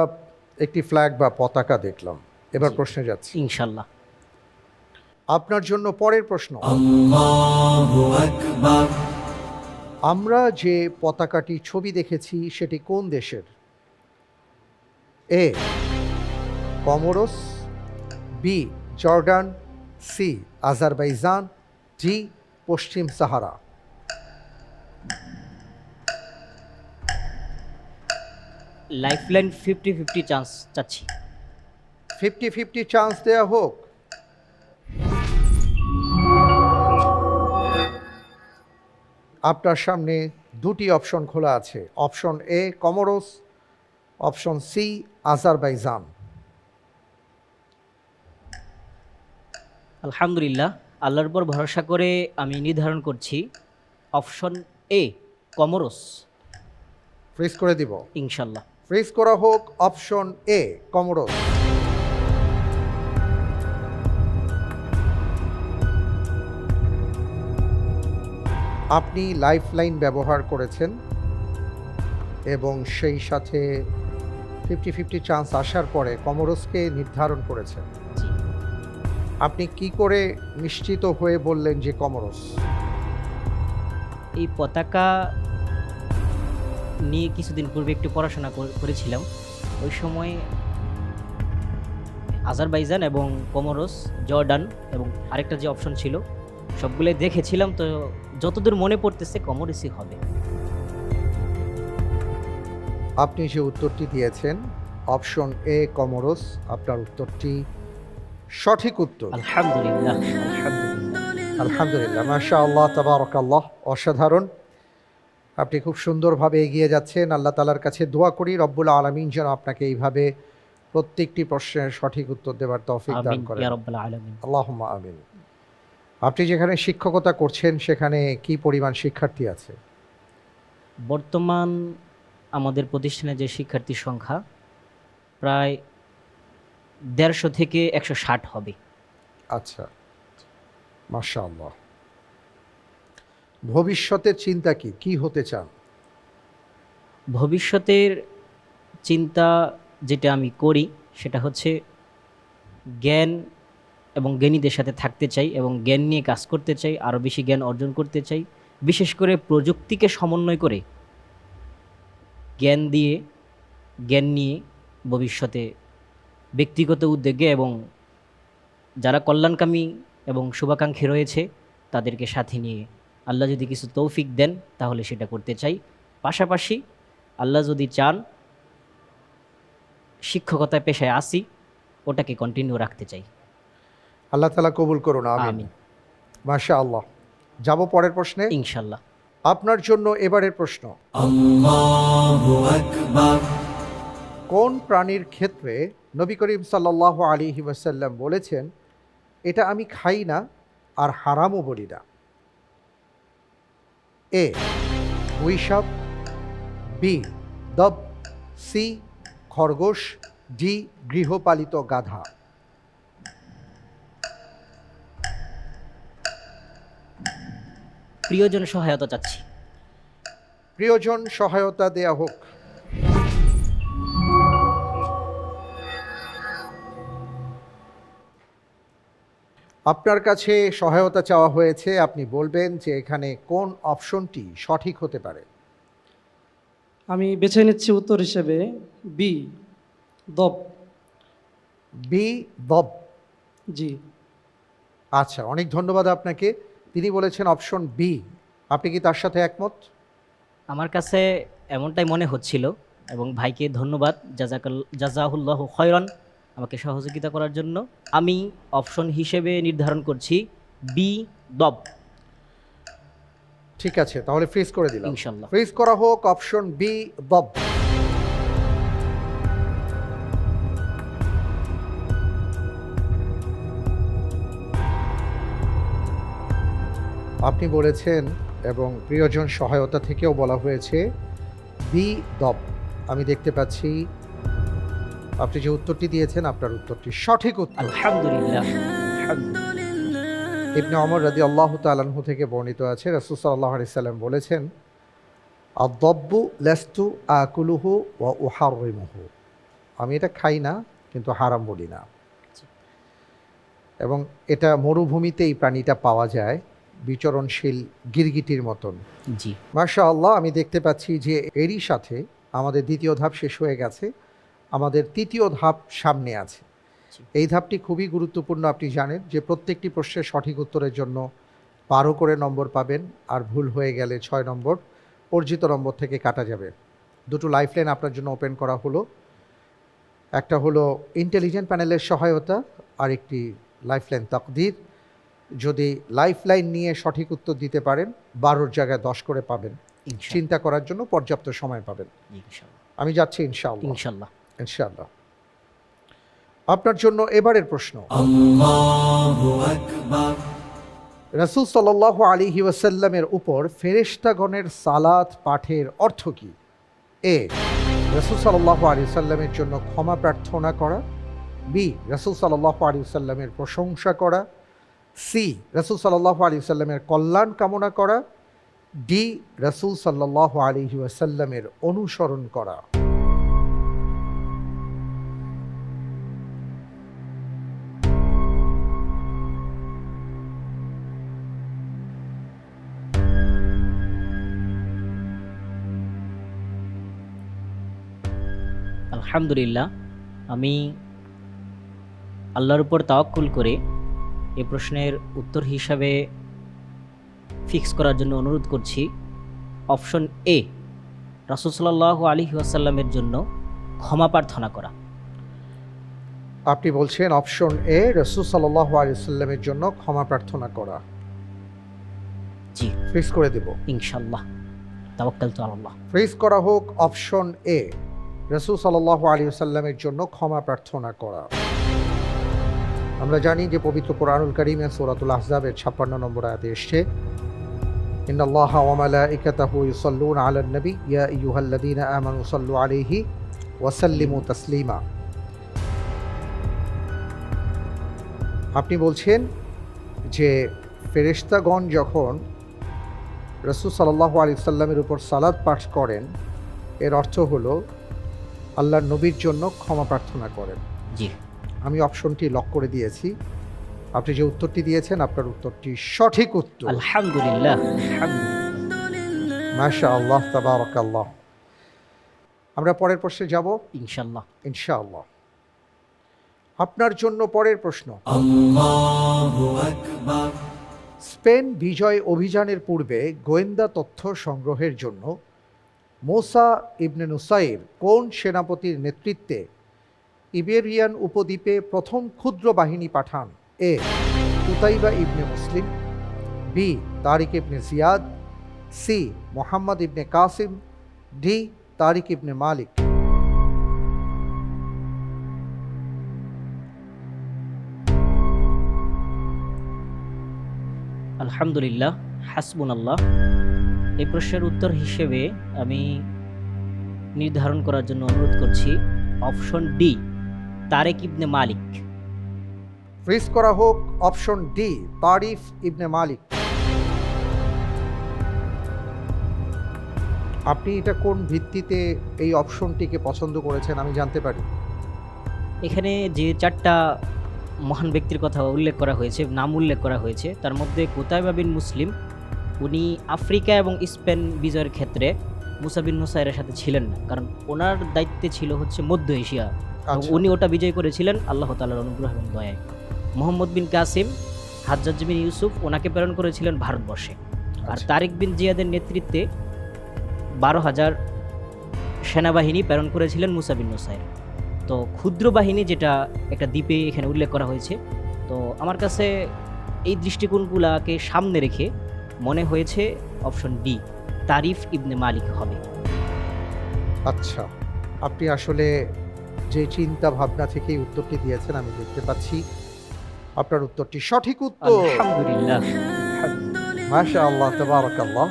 একটি ফ্ল্যাগ বা পতাকা দেখলাম, এবার জি। প্রশ্নে যাচ্ছি। ইনশাল্লাহ। আপনার জন্য পরের প্রশ্ন, আমরা যে পতাকাটি ছবি দেখেছি সেটি কোন দেশের? A Comoros, B Jordan, C Azerbaijan, D পশ্চিম সাহারা। লাইফলাইন 50-50 চান্স চাচ্ছি। 50-50 চান্স দেয়া হোক। আপনার সামনে দুটি অপশন খোলা আছে, option A Comoros, option C Azerbaijan. আলহামদুলিল্লাহ, আল্লাহর উপর ভরসা করে আমি নির্ধারণ করছি অপশন এ কমোরস। ফ্রিজ করে দিব, ইনশাল্লাহ। ফ্রিজ করা হোক অপশন এ কমোরস। আপনি লাইফলাইন ব্যবহার করেছেন এবং সেই সাথে 50-50 চান্স আসার পরে কমোরসকে নির্ধারণ করেছেন। জি। আপনি কি করে নিশ্চিত হয়ে বললেন যে কমোরস? এই পতাকা নিয়ে কিছুদিন পূর্বে একটু পড়াশোনা করেছিলাম। ওই সময় আজারবাইজান এবং কমোরস, জর্ডান এবং আরেকটা যে অপশন ছিল সবগুলোই দেখেছিলাম। তো যতদূর মনে পড়তেছে কমোরসই হবে। আপনি যে উত্তরটি দিয়েছেন অপশন এ কমোরস, আপনার উত্তরটি সঠিক উত্তর। আলহামদুলিল্লাহ, আলহামদুলিল্লাহ। আলহামদুলিল্লাহ, মাশাআল্লাহ, তাবারাকাল্লাহ, অসাধারণ। আপনি খুব সুন্দরভাবে এগিয়ে যাচ্ছেন। আল্লাহ তাআলার কাছে দোয়া করি রব্বুল আলামিন যেন আপনাকে এইভাবে প্রত্যেকটি প্রশ্নের সঠিক উত্তর দেওয়ার তৌফিক দান আমিন করেন। ইয়া রাব্বাল আলামিন। আল্লাহুম্মা আমিন। আপনি যেখানে শিক্ষকতা করছেন সেখানে কি পরিমাণ শিক্ষার্থী আছে? বর্তমান আমাদের প্রতিষ্ঠানে যে শিক্ষার্থীর সংখ্যা প্রায় 150 থেকে 160 হবে। আচ্ছা, মাশাআল্লাহ। ভবিষ্যতের চিন্তা কি, কি হতে চান? ভবিষ্যতের চিন্তা যেটা আমি করি সেটা হচ্ছে জ্ঞান এবং জ্ঞানীদের সাথে থাকতে চাই এবং জ্ঞান নিয়ে কাজ করতে চাই, আরও বেশি জ্ঞান অর্জন করতে চাই। বিশেষ করে প্রযুক্তিকে সমন্বয় করে জ্ঞান নিয়ে ভবিষ্যতে ব্যক্তিগত উদ্যোগে এবং যারা কল্যাণকামী এবং শুভাকাঙ্ক্ষী রয়েছে তাদেরকে সাথে নিয়ে আল্লাহ যদি কিছু তৌফিক দেন তাহলে সেটা করতে চাই। পাশাপাশি আল্লাহ যদি চান শিক্ষকতা পেশায় আসি, ওটাকে কন্টিনিউ রাখতে চাই। আল্লাহ তাআলা কবুল করুন, আমিন। আমিন। মাশাআল্লাহ। যাব পরের প্রশ্নে। ইনশাল্লাহ। আপনার জন্য এবারের প্রশ্ন, কোন প্রাণীর ক্ষেত্রে নবী করিম সাল্লাল্লাহু আলাইহি ওয়াসাল্লাম বলেছেন এটা আমি খাই না আর হারামও বলি না? এ উইসাপ, বি দব, সি খরগোশ, ডি গৃহপালিত গাধা। প্রিয়জন সহায়তা চাচ্ছি। প্রিয়জন সহায়তা দেয়া হোক। আপনার কাছে সহায়তা চাওয়া হয়েছে, আপনি বলবেন যে এখানে কোন অপশনটি সঠিক হতে পারে। আমি বেছে নিচ্ছি উত্তর হিসেবে বি দব। বি দব। জি। আচ্ছা, অনেক ধন্যবাদ আপনাকে। তিনি বলেছেন অপশন বি, আপনি কি তার সাথে একমত? আমার কাছে এমনটাই মনে হচ্ছিল, এবং ভাইকে ধন্যবাদ, জাজাহুল্লাহ খয়রান আমাকে সহযোগিতা করার জন্য। আমি অপশন হিসেবে নির্ধারণ করছি বি, দব। ঠিক আছে, তাহলে ফ্রিজ করে দিলাম। ইনশাল্লাহ। ফ্রিজ করা হোক অপশন বি, দব। আপনি বলেছেন এবং প্রিয়জন সহায়তা থেকেও বলা হয়েছে বি, দব। আমি দেখতে পাচ্ছি আপনি যে উত্তরটি দিয়েছেন আপনার উত্তরটি সঠিক উত্তর। আলহামদুলিল্লাহ। ইবনে ওমর রাদিয়াল্লাহু তাআলা আনহু থেকে বর্ণিত আছে, রাসূল সাল্লাল্লাহু আলাইহি সাল্লাম বলেছেন, আদ-দাব্বু লাস্তু আকুলুহু ওয়া উহাররিমুহু। আমি এটা খাই না, কিন্তু হারাম বলি না। এবং এটা মরুভূমিতে এই প্রাণীটা পাওয়া যায়, বিচরণশীল গিরগিটির মতন। জি, মাশাআল্লাহ। আমি দেখতে পাচ্ছি যে এরই সাথে আমাদের দ্বিতীয় ধাপ শেষ হয়ে গেছে, আমাদের তৃতীয় ধাপ সামনে আছে। এই ধাপটি খুবই গুরুত্বপূর্ণ। আপনি জানেন যে প্রত্যেকটি প্রশ্নের সঠিক উত্তরের জন্য 12 করে নম্বর পাবেন, আর ভুল হয়ে গেলে 6 নম্বর অর্জিত নম্বর থেকে কাটা যাবে। দুটো লাইফলাইন আপনার জন্য ওপেন করা হলো। একটা হলো ইন্টেলিজেন্ট প্যানেলের সহায়তা, আর একটি লাইফলাইন তাকদীর। যদি লাইফলাইন নিয়ে সঠিক উত্তর দিতে পারেন 12-র জায়গায় 10 করে পাবেন। ইনশাল্লাহ। চিন্তা করার জন্য পর্যাপ্ত সময় পাবেন। ইনশাল্লাহ। আমি যাচ্ছি ইনশাআল্লাহ। ইনশাল্লাহ। ইনশাআল্লাহ। আপনার জন্য এবারের প্রশ্ন, রাসূল সাল্লাল্লাহু আলাইহি ওয়াসাল্লামের উপর ফেরেশতাগণের সালাত পাঠের অর্থ কি? এ, রাসূল সাল্লাল্লাহু আলাইহি ওয়াসাল্লামের জন্য ক্ষমা প্রার্থনা করা। বি, রাসূল সাল্লাল্লাহু আলাইহি ওয়াসাল্লামের প্রশংসা করা। সি, রাসূল সাল্লাল্লাহু আলাইহি ওয়াসাল্লামের কল্যাণ কামনা করা। ডি, রাসূল সাল্লাল্লাহু আলাইহি ওয়াসাল্লামের অনুসরণ করা। আলহামদুলিল্লাহ। আমি আল্লাহর উপর তাওয়াক্কুল করে এই প্রশ্নের উত্তর হিসাবে ফিক্স করার জন্য অনুরোধ করছি অপশন এ, রাসূল সাল্লাল্লাহু আলাইহি ওয়াসাল্লামের জন্য ক্ষমা প্রার্থনা করা। আপনি বলছেন অপশন এ, রাসূল সাল্লাল্লাহু আলাইহি ওয়াসাল্লামের জন্য ক্ষমা প্রার্থনা করা। জি, ফিক্স করে দেব। ইনশাআল্লাহ। তাওয়াক্কালতু আলাল্লাহ। ফ্রিজ করা হোক অপশন এ, রাসূল সাল্লাল্লাহু আলাইহি ওয়াসাল্লামের জন্য ক্ষমা প্রার্থনা করা। আমরা জানি যে পবিত্র কোরআনুল কারীমের সূরাতুল আহজাবের 56 নম্বর আয়াতে এসেছে, ইন্নাল্লাহা ওয়া মালাইকাতাহু ইউসাল্লুনা আলান নবী ইয়া আইয়ুহাল্লাযীনা আমানু সাল্লু আলাইহি ওয়া সাল্লিমু তাসলিমা। আপনি বলছেন যে ফেরেশতাগণ যখন রাসূল সাল্লাল্লাহু আলাইহি ওয়াসাল্লামের উপর সালাত পাঠ করেন, এর অর্থ হলো আল্লাহর নবীর জন্য ক্ষমা প্রার্থনা করেন। জি, আমি অপশনটি লক করে দিয়েছি। আপনি যে উত্তরটি দিয়েছেন আপনার উত্তরটি সঠিক উত্তর। আলহামদুলিল্লাহ। মাশাআল্লাহ, তাবারাকাল্লাহ। আমরা পরের প্রশ্নে যাব ইনশাআল্লাহ। ইনশাআল্লাহ। আপনার জন্য পরের প্রশ্ন, স্পেন বিজয় অভিযানের পূর্বে গোয়েন্দা তথ্য সংগ্রহের জন্য মুসা ইবনে নুসাইর কোন সেনাপতির নেতৃত্বে ইবেরিয়ান উপদ্বীপে প্রথম ক্ষুদ্র বাহিনী পাঠান? এ, কুতাইবা ইবনে মুসলিম। বি, তারিক ইবনে জিয়াদ। সি, মোহাম্মদ ইবনে কাসিম। ডি, তারিক ইবনে মালিক। আলহামদুলিল্লাহ, হাসবুনাল্লাহ। এই প্রশ্নের উত্তর হিসেবে আমি নির্ধারণ করার জন্য অনুরোধ করছি অপশন ডি, তারেক ইবনে মালিক। ফ্রিজ করা হোক অপশন ডি, তারিফ ইবনে মালিক। আপনি এটা কোন ভিত্তিতে এই অপশনটিকে পছন্দ করেছেন আমি জানতে পারি? এখানে যে 4টা মহান ব্যক্তির কথা উল্লেখ করা হয়েছে, নাম উল্লেখ করা হয়েছে, তার মধ্যে কুতাইবা বিন মুসলিম, উনি আফ্রিকা এবং স্পেন বিজয়ের ক্ষেত্রে মুসা বিন নুসাইরের সাথে ছিলেন না, কারণ ওনার দায়িত্বে ছিল হচ্ছে মধ্য এশিয়া, এবং আচ্ছা। উনি ওটা বিজয় করেছিলেন আল্লাহ তাআলার অনুগ্রহ এবং দয়ায়। মোহাম্মদ বিন কাসিম হাজ্জাজ বিন ইউসুফ ওনাকে প্রেরণ করেছিলেন ভারতবর্ষে। আর আচ্ছা। তারিক বিন জিয়াদের নেতৃত্বে 12,000 সেনাবাহিনী প্রেরণ করেছিলেন মুসা বিন নুসাইর। তো ক্ষুদ্র বাহিনী যেটা একটা দ্বীপে এখানে উল্লেখ করা হয়েছে, তো আমার কাছে এই দৃষ্টিকোণগুলোকে সামনে রেখে মনে হয়েছে অপশন ডি, তারিফ ইবনে মালিক হবে। আচ্ছা, আপনি আসলে যে চিন্তা ভাবনা থেকেই উত্তরটি দিয়েছেন আমি দেখতে পাচ্ছি আপনার উত্তরটি সঠিক উত্তর। আলহামদুলিল্লাহ। মাশাআল্লাহ, তাবারাকাল্লাহ।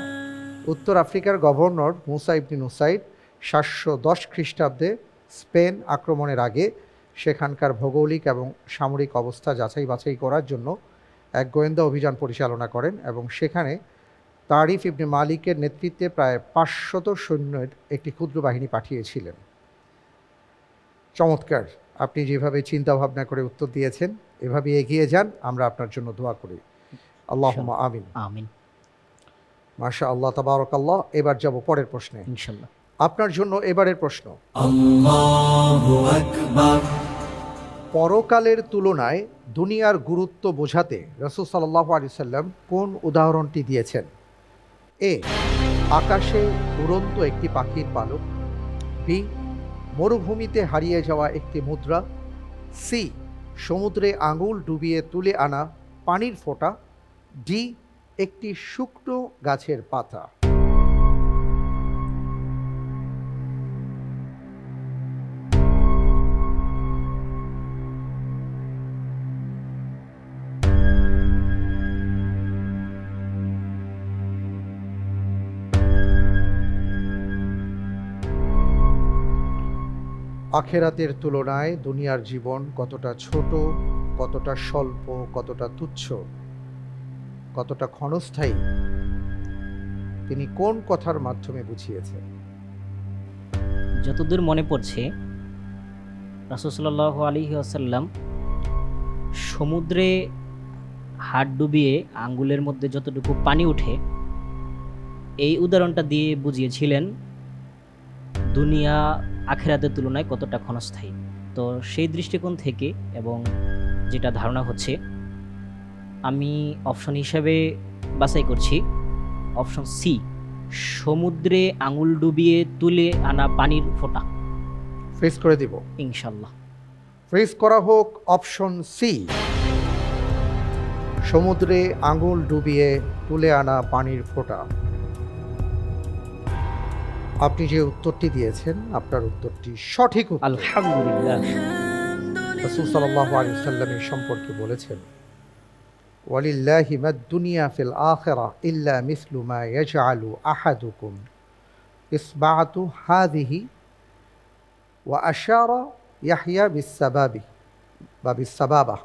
উত্তর আফ্রিকার গভর্নর মুসা ইবনে নুসাইর 710 খ্রিস্টাব্দে স্পেন আক্রমণের আগে সেখানকার ভৌগোলিক এবং সামরিক অবস্থা যাচাই বাছাই করার জন্য এক গোয়েন্দা অভিযান পরিচালনা করেন এবং সেখানে তারিফ ইবনে মালিকের নেতৃত্বে প্রায় 500 সৈন্যের একটি ক্ষুদ্র বাহিনী পাঠিয়েছিলেন। চমৎকার, আপনি যেভাবে চিন্তা ভাবনা করে উত্তর দিয়েছেন এভাবে এগিয়ে যান, আমরা আপনার জন্য দোয়া করি। আল্লাহুম্মা আমিন। আমিন মাশাআল্লাহ, তাবারাকাল্লাহ। এবার যাব পরের প্রশ্নে। ইনশাল্লাহ। আপনার জন্য এবারের প্রশ্ন, পরকালের তুলনায় দুনিয়ার গুরুত্ব বোঝাতে রাসূল সাল্লাল্লাহু আলাইহি সাল্লাম কোন উদাহরণটি দিয়েছেন? এ, আকাশে উড়ন্ত একটি পাখির পালক। বি, মরুভূমিতে হারিয়ে যাওয়া একটি মুদ্রা। সি, সমুদ্রে আঙুল ডুবিয়ে তুলে আনা পানির ফোঁটা। ডি, একটি শুকনো গাছের পাতা। আখেরাতের তুলনায় দুনিয়ার জীবন কতটা ছোট, কতটা স্বল্প, কতটা তুচ্ছ, কতটা ক্ষণস্থায়ী, তিনি কোন কথার মাধ্যমে বুঝিয়েছেন? যতদূর মনে পড়ছে রাসূল সাল্লাল্লাহু আলাইহি ওয়াসাল্লাম সমুদ্রে হাত ডুবিয়ে আঙ্গুলের মধ্যে যতটুকু পানি ওঠে এই উদাহরণটা দিয়ে বুঝিয়েছিলেন দুনিয়া আখিরাতের তুলনায় কতটা ক্ষণস্থায়ী। তো সেই দৃষ্টিকোণ থেকে এবং যেটা ধারণা হচ্ছে, আমি অপশন হিসাবে বাছাই করছি অপশন সি, সমুদ্রে আঙুল ডুবিয়ে তুলে আনা পানির ফোঁটা। ফ্রিজ করে দিব। ইনশাল্লাহ। ফ্রিজ করা হোক অপশন সি, সমুদ্রে আঙুল ডুবিয়ে তুলে আনা পানির ফোঁটা। আপনি যে উত্তরটি দিয়েছেন আপনার উত্তরটি সঠিক উত্তর। আলহামদুলিল্লাহ। রাসূল সাল্লাল্লাহু আলাইহি ওয়াসাল্লাম এই সম্পর্কে বলেছেন, ওয়ালিল্লাহি মাদ দুনিয়া ফিল আখিরা ইল্লা মিসলু মা ইয়াজআলু আহাদুকুম ইসবাআতু হাযিহি ওয়া আশারা ইয়াহইয়া বিসসাবাবি বা বিসসাবাবা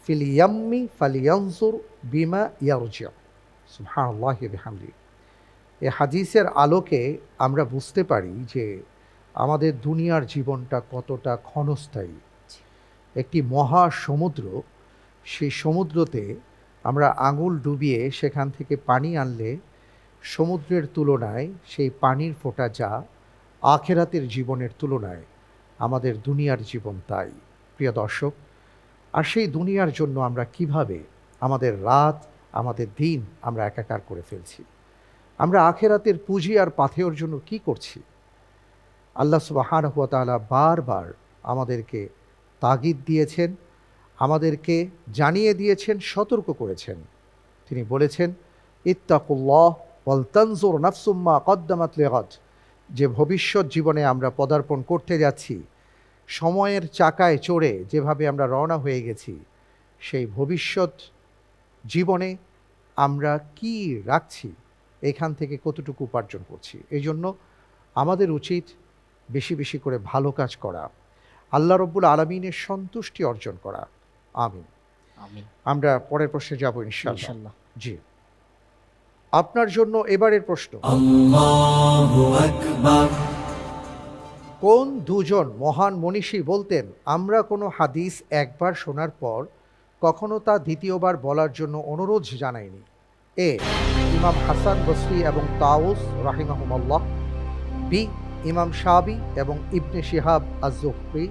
ফিল ইয়াম্মি ফালিয়ানজুর বিমা ইয়ারজি'। সুবহানাল্লাহি ওয়া বিহামদিহি। এই হাদিসের আলোকে আমরা বুঝতে পারি যে আমাদের দুনিয়ার জীবনটা কতটা ক্ষণস্থায়ী। একটি মহা সমুদ্র, সেই সমুদ্রতে আমরা আঙুল ডুবিয়ে সেখান থেকে পানি আনলে সমুদ্রের তুলনায় সেই পানির ফোঁটা যা, আখেরাতের জীবনের তুলনায় আমাদের দুনিয়ার জীবন তাই। প্রিয় দর্শক, আর সেই দুনিয়ার জন্য আমরা কিভাবে আমাদের রাত, আমাদের দিন আমরা একাকার করে ফেলছি। আমরা আখেরাতের পুঁজি আর পাথেয়র জন্য কি করছি? আল্লাহ সুবহানাহু ওয়া তাআলা বারবার আমাদেরকে তাগিদ দিয়েছেন, আমাদেরকে জানিয়ে দিয়েছেন, সতর্ক করেছেন। তিনি বলেছেন, ইত্তাকুল্লাহ ওয়াল তানজুর নাফসুম মা কদ্দামাত লিগাদ। যে ভবিষ্যৎ জীবনে আমরা পদার্পণ করতে যাচ্ছি, সময়ের চাকায় চড়ে যেভাবে আমরা রওনা হয়ে গেছি, সেই ভবিষ্যৎ জীবনে আমরা কি রাখছি, এখান থেকে কতটুকু উপার্জন করছি। এই জন্য আমাদের উচিত বেশি বেশি করে ভালো কাজ করা, আল্লাহ রব্বুল আলামিনের সন্তুষ্টি অর্জন করা। আমিন। আমিন। আমরা পরের প্রশ্নে যাব ইনশাআল্লাহ। ইনশাল্লাহ। জি, আপনার জন্য এবারের প্রশ্ন, কোন দুজন মহান মনীষী বলতেন, আমরা কোনো হাদিস একবার শোনার পর কখনো তা দ্বিতীয়বার বলার জন্য অনুরোধ জানাইনি? এ, ইমাম হাসান বসরি এবং তাউস রাহিমাহুমাল্লাহ। বি, ইমাম শাবি এবং ইবনে শিহাব আজ-জুহরি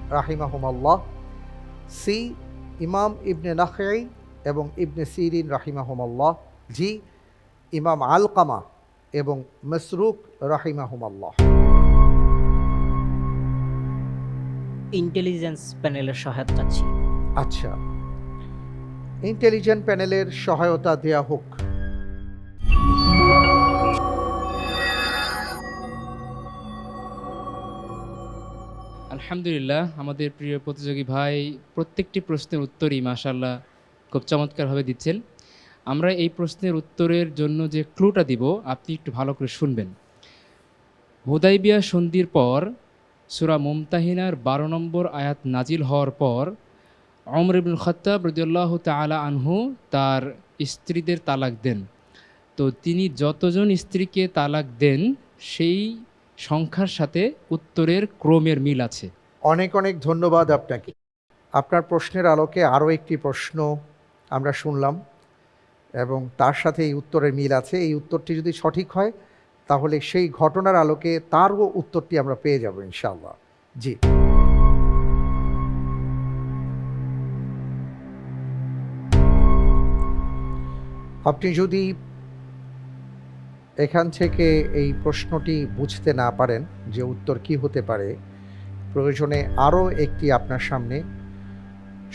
রাহিমাহুমাল্লাহ। সি, ইমাম ইবনে নাখঈ এবং ইবনে সিরিন রাহিমাহুমাল্লাহ, জি ইমাম আলকামা এবং মাসরুক রাহিমাহুমাল্লাহ। ইন্টেলিজেন্স প্যানেলের সহায়তা চাচ্ছি। আচ্ছা, ইন্টেলিজেন্ট প্যানেলের সহায়তা দেয়া হোক। আলহামদুলিল্লাহ, আমাদের প্রিয় প্রতিযোগী ভাই প্রত্যেকটি প্রশ্নের উত্তরই মাশাআল্লাহ খুব চমৎকারভাবে দিচ্ছেন। আমরা এই প্রশ্নের উত্তরের জন্য যে ক্লুটা দিব আপনি একটু ভালো করে শুনবেন। হুদাইবিয়া সন্ধির পর সূরা মুমতাহিনার 12 নম্বর আয়াত নাজিল হওয়ার পর ওমর ইবনুল খাত্তাব রাদিয়াল্লাহু তাআলা আনহু তার স্ত্রীদের তালাক দেন। তো তিনি যতজন স্ত্রীকে তালাক দেন সেই সংখ্যার সাথে উত্তরের ক্রমের মিল আছে। অনেক অনেক ধন্যবাদ আপনাকে। আপনার প্রশ্নের আলোকে আরও একটি প্রশ্ন আমরা শুনলাম এবং তার সাথে এই উত্তরের মিল আছে। এই উত্তরটি যদি সঠিক হয় তাহলে সেই ঘটনার আলোকে তারও উত্তরটি আমরা পেয়ে যাব ইনশাআল্লাহ। জি, আপনি যদি এখান থেকে এই প্রশ্নটি বুঝতে না পারেন যে উত্তর কি হতে পারে, প্রয়োজনে আরও একটি আপনার সামনে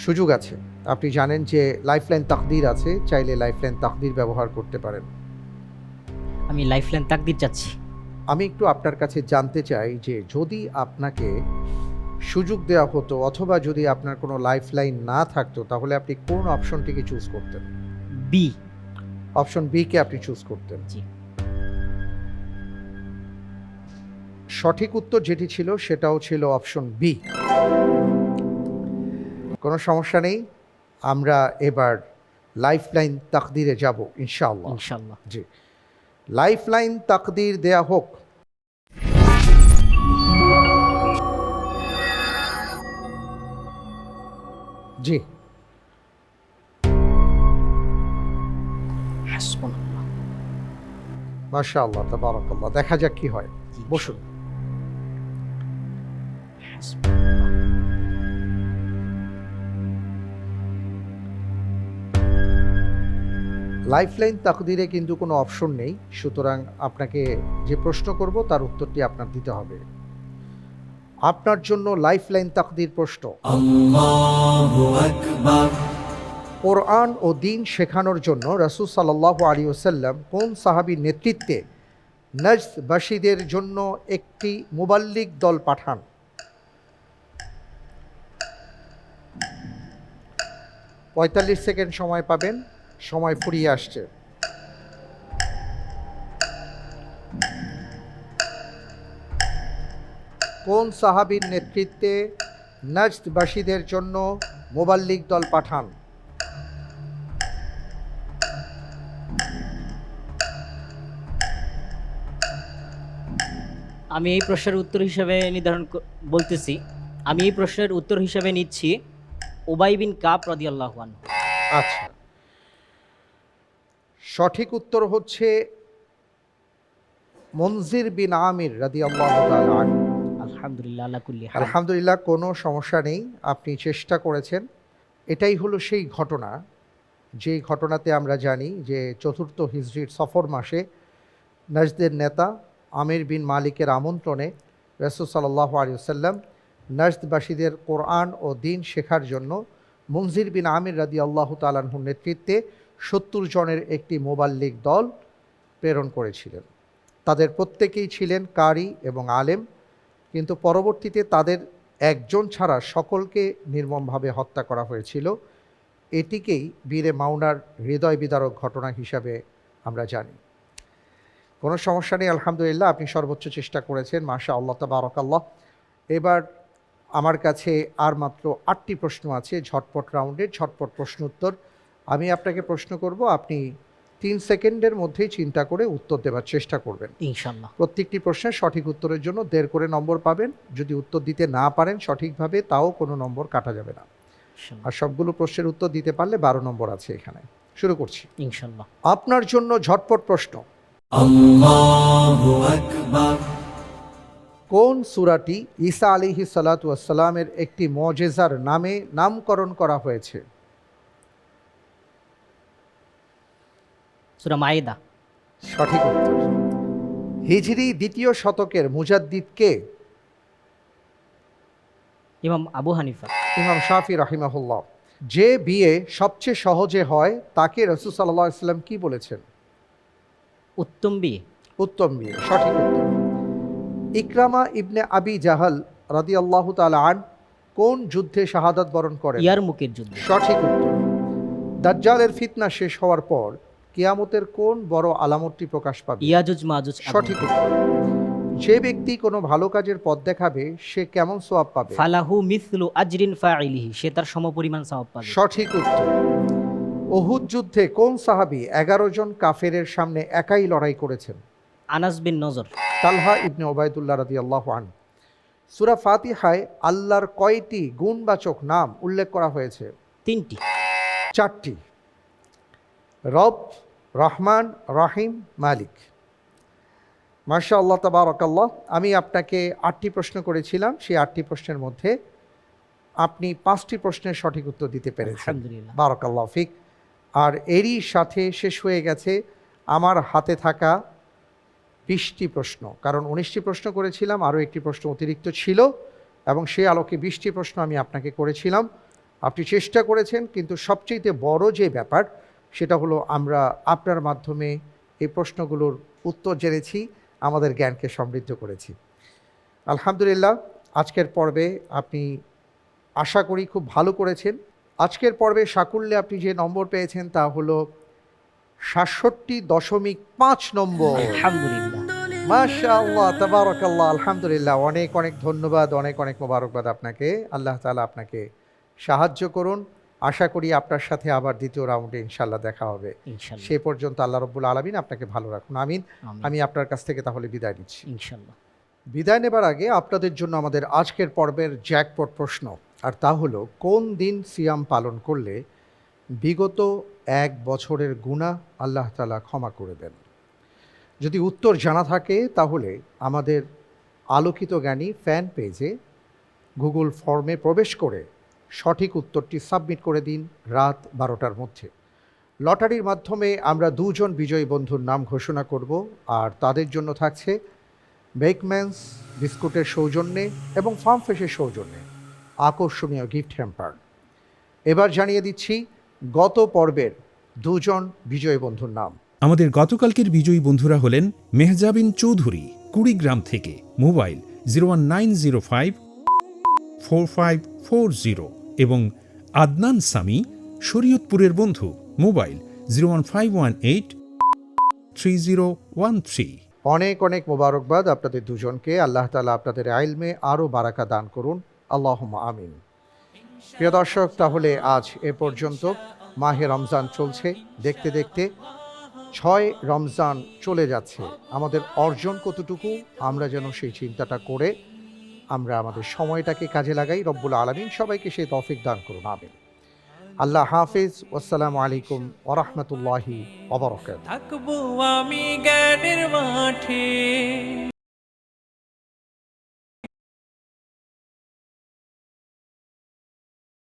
সুযোগ আছে। আপনি জানেন যে লাইফলাইন তাকদির আছে, চাইলে লাইফলাইন তাকদির ব্যবহার করতে পারেন। আমি লাইফলাইন তাকদির চাচ্ছি। আমি একটু আপনার কাছে জানতে চাই যে যদি আপনাকে সুযোগ দেওয়া হতো অথবা যদি আপনার কোনো লাইফলাইন না থাকতো তাহলে আপনি কোন অপশনটিকে চুজ করতেন? বি। অপশন বি কে আপনি চুজ করতেন। জি। সঠিক উত্তর যেটি ছিল সেটাও ছিল অপশন বি। কোনো সমস্যা নেই, আমরা এবার লাইফলাইন তাকদিরে যাব ইনশাআল্লাহ। ইনশাআল্লাহ। জি, লাইফলাইন তাকদির দেয়া হোক। জি, হাসবুনাল্লাহ। মাশাআল্লাহ, তাবারাকাল্লাহ। দেখা যাক কি হয়। জি, বসুন। হাসবুনাল্লাহ। লাইফলাইন তাকদিরে কিন্তু কোনো অপশন নেই, সুতরাং আপনাকে যে প্রশ্ন করব তার উত্তরটি আপনার দিতে হবে। আপনার জন্য লাইফলাইন তাকদির প্রশ্ন। কোরআন ও দ্বীন শেখানোর জন্য রাসূল সাল্লাল্লাহু আলাইহি ওয়াসাল্লাম কোন সাহাবীর নেতৃত্বে নজদবাসীদের জন্য একটি মুবাল্লিগ দল পাঠান? পঁয়তাল্লিশ সেকেন্ড সময় পাবেন, সময় ফুরিয়ে আসছে। কোন সাহাবীর নেতৃত্বে নজদবাসীদের জন্য মুবাল্লিগ দল পাঠান? আমি এই প্রশ্নের উত্তর হিসেবে বলতেছি। আমি এই প্রশ্নের উত্তর হিসেবে নিচ্ছি উবাই বিন কাব রাদিয়াল্লাহু আনহু। আচ্ছা, সঠিক উত্তর হচ্ছে মুনজির বিন আমির রাদিয়াল্লাহু তাআলা আনহু। আলহামদুলিল্লাহ আলা কুল্লি হাল। আলহামদুলিল্লাহ, কোনো সমস্যা নেই, আপনি চেষ্টা করেছেন। এটাই হলো সেই ঘটনা যেই ঘটনাতে আমরা জানি যে চতুর্থ হিজরির সফর মাসে নজদের নেতা আমির বিন মালিকের আমন্ত্রণে রাসূল সাল্লাল্লাহু আলাইহি ওয়াসাল্লাম নজদবাসীদের কোরআন ও দ্বীন শেখার জন্য মুনজির বিন আমির রাদিয়াল্লাহু তাআলা আনহুর নেতৃত্বে 70 জনের একটি মুবাল্লিগ দল প্রেরণ করেছিলেন। তাদের প্রত্যেকেই ছিলেন কারি এবং আলেম, কিন্তু পরবর্তীতে তাদের একজন ছাড়া সকলকে নির্মমভাবে হত্যা করা হয়েছিল। এটিকেই বীরে মাওনার হৃদয় বিদারক ঘটনা হিসাবে আমরা জানি। কোনো সমস্যা নেই, আলহামদুলিল্লাহ, আপনি সর্বোচ্চ চেষ্টা করেছেন, মাশাআল্লাহ, তাবারাকাল্লাহ। এবার আমার কাছে আর মাত্র 8টি প্রশ্ন আছে ঝটপট রাউন্ডের, ঝটপট প্রশ্ন উত্তর। আমি আপনাকে প্রশ্ন করব, আপনি 3 সেকেন্ডের মধ্যেই চিন্তা করে উত্তর দেওয়ার চেষ্টা করবেন ইনশাআল্লাহ। প্রত্যেকটি প্রশ্নের সঠিক উত্তরের জন্য 1.5 করে নম্বর পাবেন। যদি উত্তর দিতে না পারেন সঠিকভাবে তাও কোনো নম্বর কাটা যাবে না। আর সবগুলো প্রশ্নের উত্তর দিতে পারলে 12 নম্বর আছে এখানে। শুরু করছি ইনশাআল্লাহ। আপনার জন্য ঝটপট প্রশ্ন। কোন সূরাটি ঈসা আলাইহিস সালাতু ওয়াস সালামের একটি মুজিজার নামে নামকরণ করা হয়েছে? সূরা মাইদা। সঠিক উত্তর। হিজরি দ্বিতীয় শতকের মুজাদ্দিদ কে? ইমাম আবু হানিফা। ইমাম শাফি রাহিমাহুল্লাহ। যে বিয়ে সবচেয়ে সহজে হয় তাকে রাসূল সাল্লাল্লাহু আলাইহি ওয়াসাল্লাম কি বলেছেন? উত্তম বিয়ে। উত্তম বিয়ে, সঠিক উত্তর। ইকরামা ইবনে আবি জাহাল রাদিয়াল্লাহু তাআলা আন কোন যুদ্ধে শাহাদাত বরণ করেন? ইয়ারমুকের যুদ্ধ। সঠিক উত্তর। দাজ্জালের ফিতনা শেষ হওয়ার পর কিয়ামতের কোন বড় আলামতটি প্রকাশ পাবে? ইয়াজুজ মাজুজ। সঠিক উত্তর। যে ব্যক্তি কোনো ভালো কাজের পথ দেখাবে সে কেমন সওয়াব পাবে? ফালাহু মিসলু আজরিন ফাইলিহি, সে তার সমপরিমাণ সওয়াব পাবে। সঠিক উত্তর। উহুদ যুদ্ধে কোন সাহাবী 11 জন কাফেরের সামনে একাই লড়াই করেছেন? আনাস বিন নজর। তালহা ইবনে উবাইদুল্লাহ রাদিয়াল্লাহু আনহু। সূরা ফাতিহায় আল্লাহর কয়টি গুণবাচক নাম উল্লেখ করা হয়েছে? 3টি। 4টি। রব, রহমান, রহিম, মালিক। মাশাআল্লাহ তাবারাকাল্লাহ। আমি আপনাকে 8টি প্রশ্ন করেছিলাম, সেই 8টি প্রশ্নের মধ্যে আপনি 5টি প্রশ্নের সঠিক উত্তর দিতে পেরেছেন। আলহামদুলিল্লাহ। বারাকাল্লাহ ফিক। আর এরই সাথে শেষ হয়ে গেছে আমার হাতে থাকা 20টি প্রশ্ন, কারণ 19টি প্রশ্ন করেছিলাম, আরও একটি প্রশ্ন অতিরিক্ত ছিল এবং সেই আলোকে 20টি প্রশ্ন আমি আপনাকে করেছিলাম। আপনি চেষ্টা করেছেন, কিন্তু সবচেয়ে বড় যে ব্যাপার সেটা হলো আমরা আপনার মাধ্যমে এই প্রশ্নগুলোর উত্তর জেনেছি, আমাদের জ্ঞানকে সমৃদ্ধ করেছি। আলহামদুলিল্লাহ। আজকের পর্বে আপনি আশা করি খুব ভালো করেছেন। আজকের পর্বে সাকুল্যে আপনি যে নম্বর পেয়েছেন তা হলো ৬৭.৫ নম্বর। আলহামদুলিল্লাহ। মাশাআল্লাহ তাবারাকাল্লাহ। আলহামদুলিল্লাহ। অনেক অনেক ধন্যবাদ, অনেক অনেক মোবারকবাদ আপনাকে। আল্লাহ তাআলা আপনাকে সাহায্য করুন। আশা করি আপনার সাথে আবার দ্বিতীয় রাউন্ডে ইনশাআল্লাহ দেখা হবে। ইনশাআল্লাহ। সে পর্যন্ত আল্লাহ রাব্বুল আলামিন আপনাকে ভালো রাখুন। আমিন। আমিন। আমি আপনার কাছ থেকে তাহলে বিদায় নিচ্ছি। ইনশাআল্লাহ। বিদায় নেবার আগে আপনাদের জন্য আমাদের আজকের পর্বের জ্যাকপট প্রশ্ন, আর তা হলো কোন দিন সিয়াম পালন করলে বিগত 1 বছরের গুনাহ আল্লাহ তাআলা ক্ষমা করে দেন? যদি উত্তর জানা থাকে তাহলে আমাদের আলোকিত জ্ঞানী ফ্যান পেজে গুগল ফর্মে প্রবেশ করে সঠিক উত্তরটি সাবমিট করে দিন রাত 12টার মধ্যে। লটারির মাধ্যমে আমরা 2 জন বিজয়ী বন্ধুর নাম ঘোষণা করব, আর তাদের জন্য থাকছে বেকম্যানস বিস্কুটের সৌজন্যে এবং ফার্ম ফ্রেশের সৌজন্যে আকর্ষণীয় গিফট হ্যাম্পার। এবার জানিয়ে দিচ্ছি গত পর্বের 2 জন বিজয়ী বন্ধুর নাম। আমাদের গতকালকের বিজয়ী বন্ধুরা হলেন মেহজাবিন চৌধুরী কুড়িগ্রাম থেকে, মোবাইল 019054540, এবং আদনান সামি শরীয়তপুরের বন্ধু, মোবাইল 015183013। অনেক অনেক মোবারকবাদ আপনাদের দুজনকে। আল্লাহ তাআলা আপনাদের ইলমে আরও বারাকা দান করুন, আল্লাহুম্মা আমিন। প্রিয় দর্শক, তাহলে আজ এ পর্যন্ত। মাহে রমজান চলছে, দেখতে দেখতে 6 রমজান চলে যাচ্ছে। আমাদের অর্জন কতটুকু আমরা যেন সেই চিন্তাটা করে আমরা আমাদের সময়টাকে কাজে লাগাই। রব্বুল আলামিন সবাইকে সেই তৌফিক দান করুন, আমিন। আল্লাহ হাফিজ। আসসালামু আলাইকুম ওয়া রাহমাতুল্লাহি ওয়া বারাকাতুহু। থাকবো আমি জ্ঞানের মাঠে।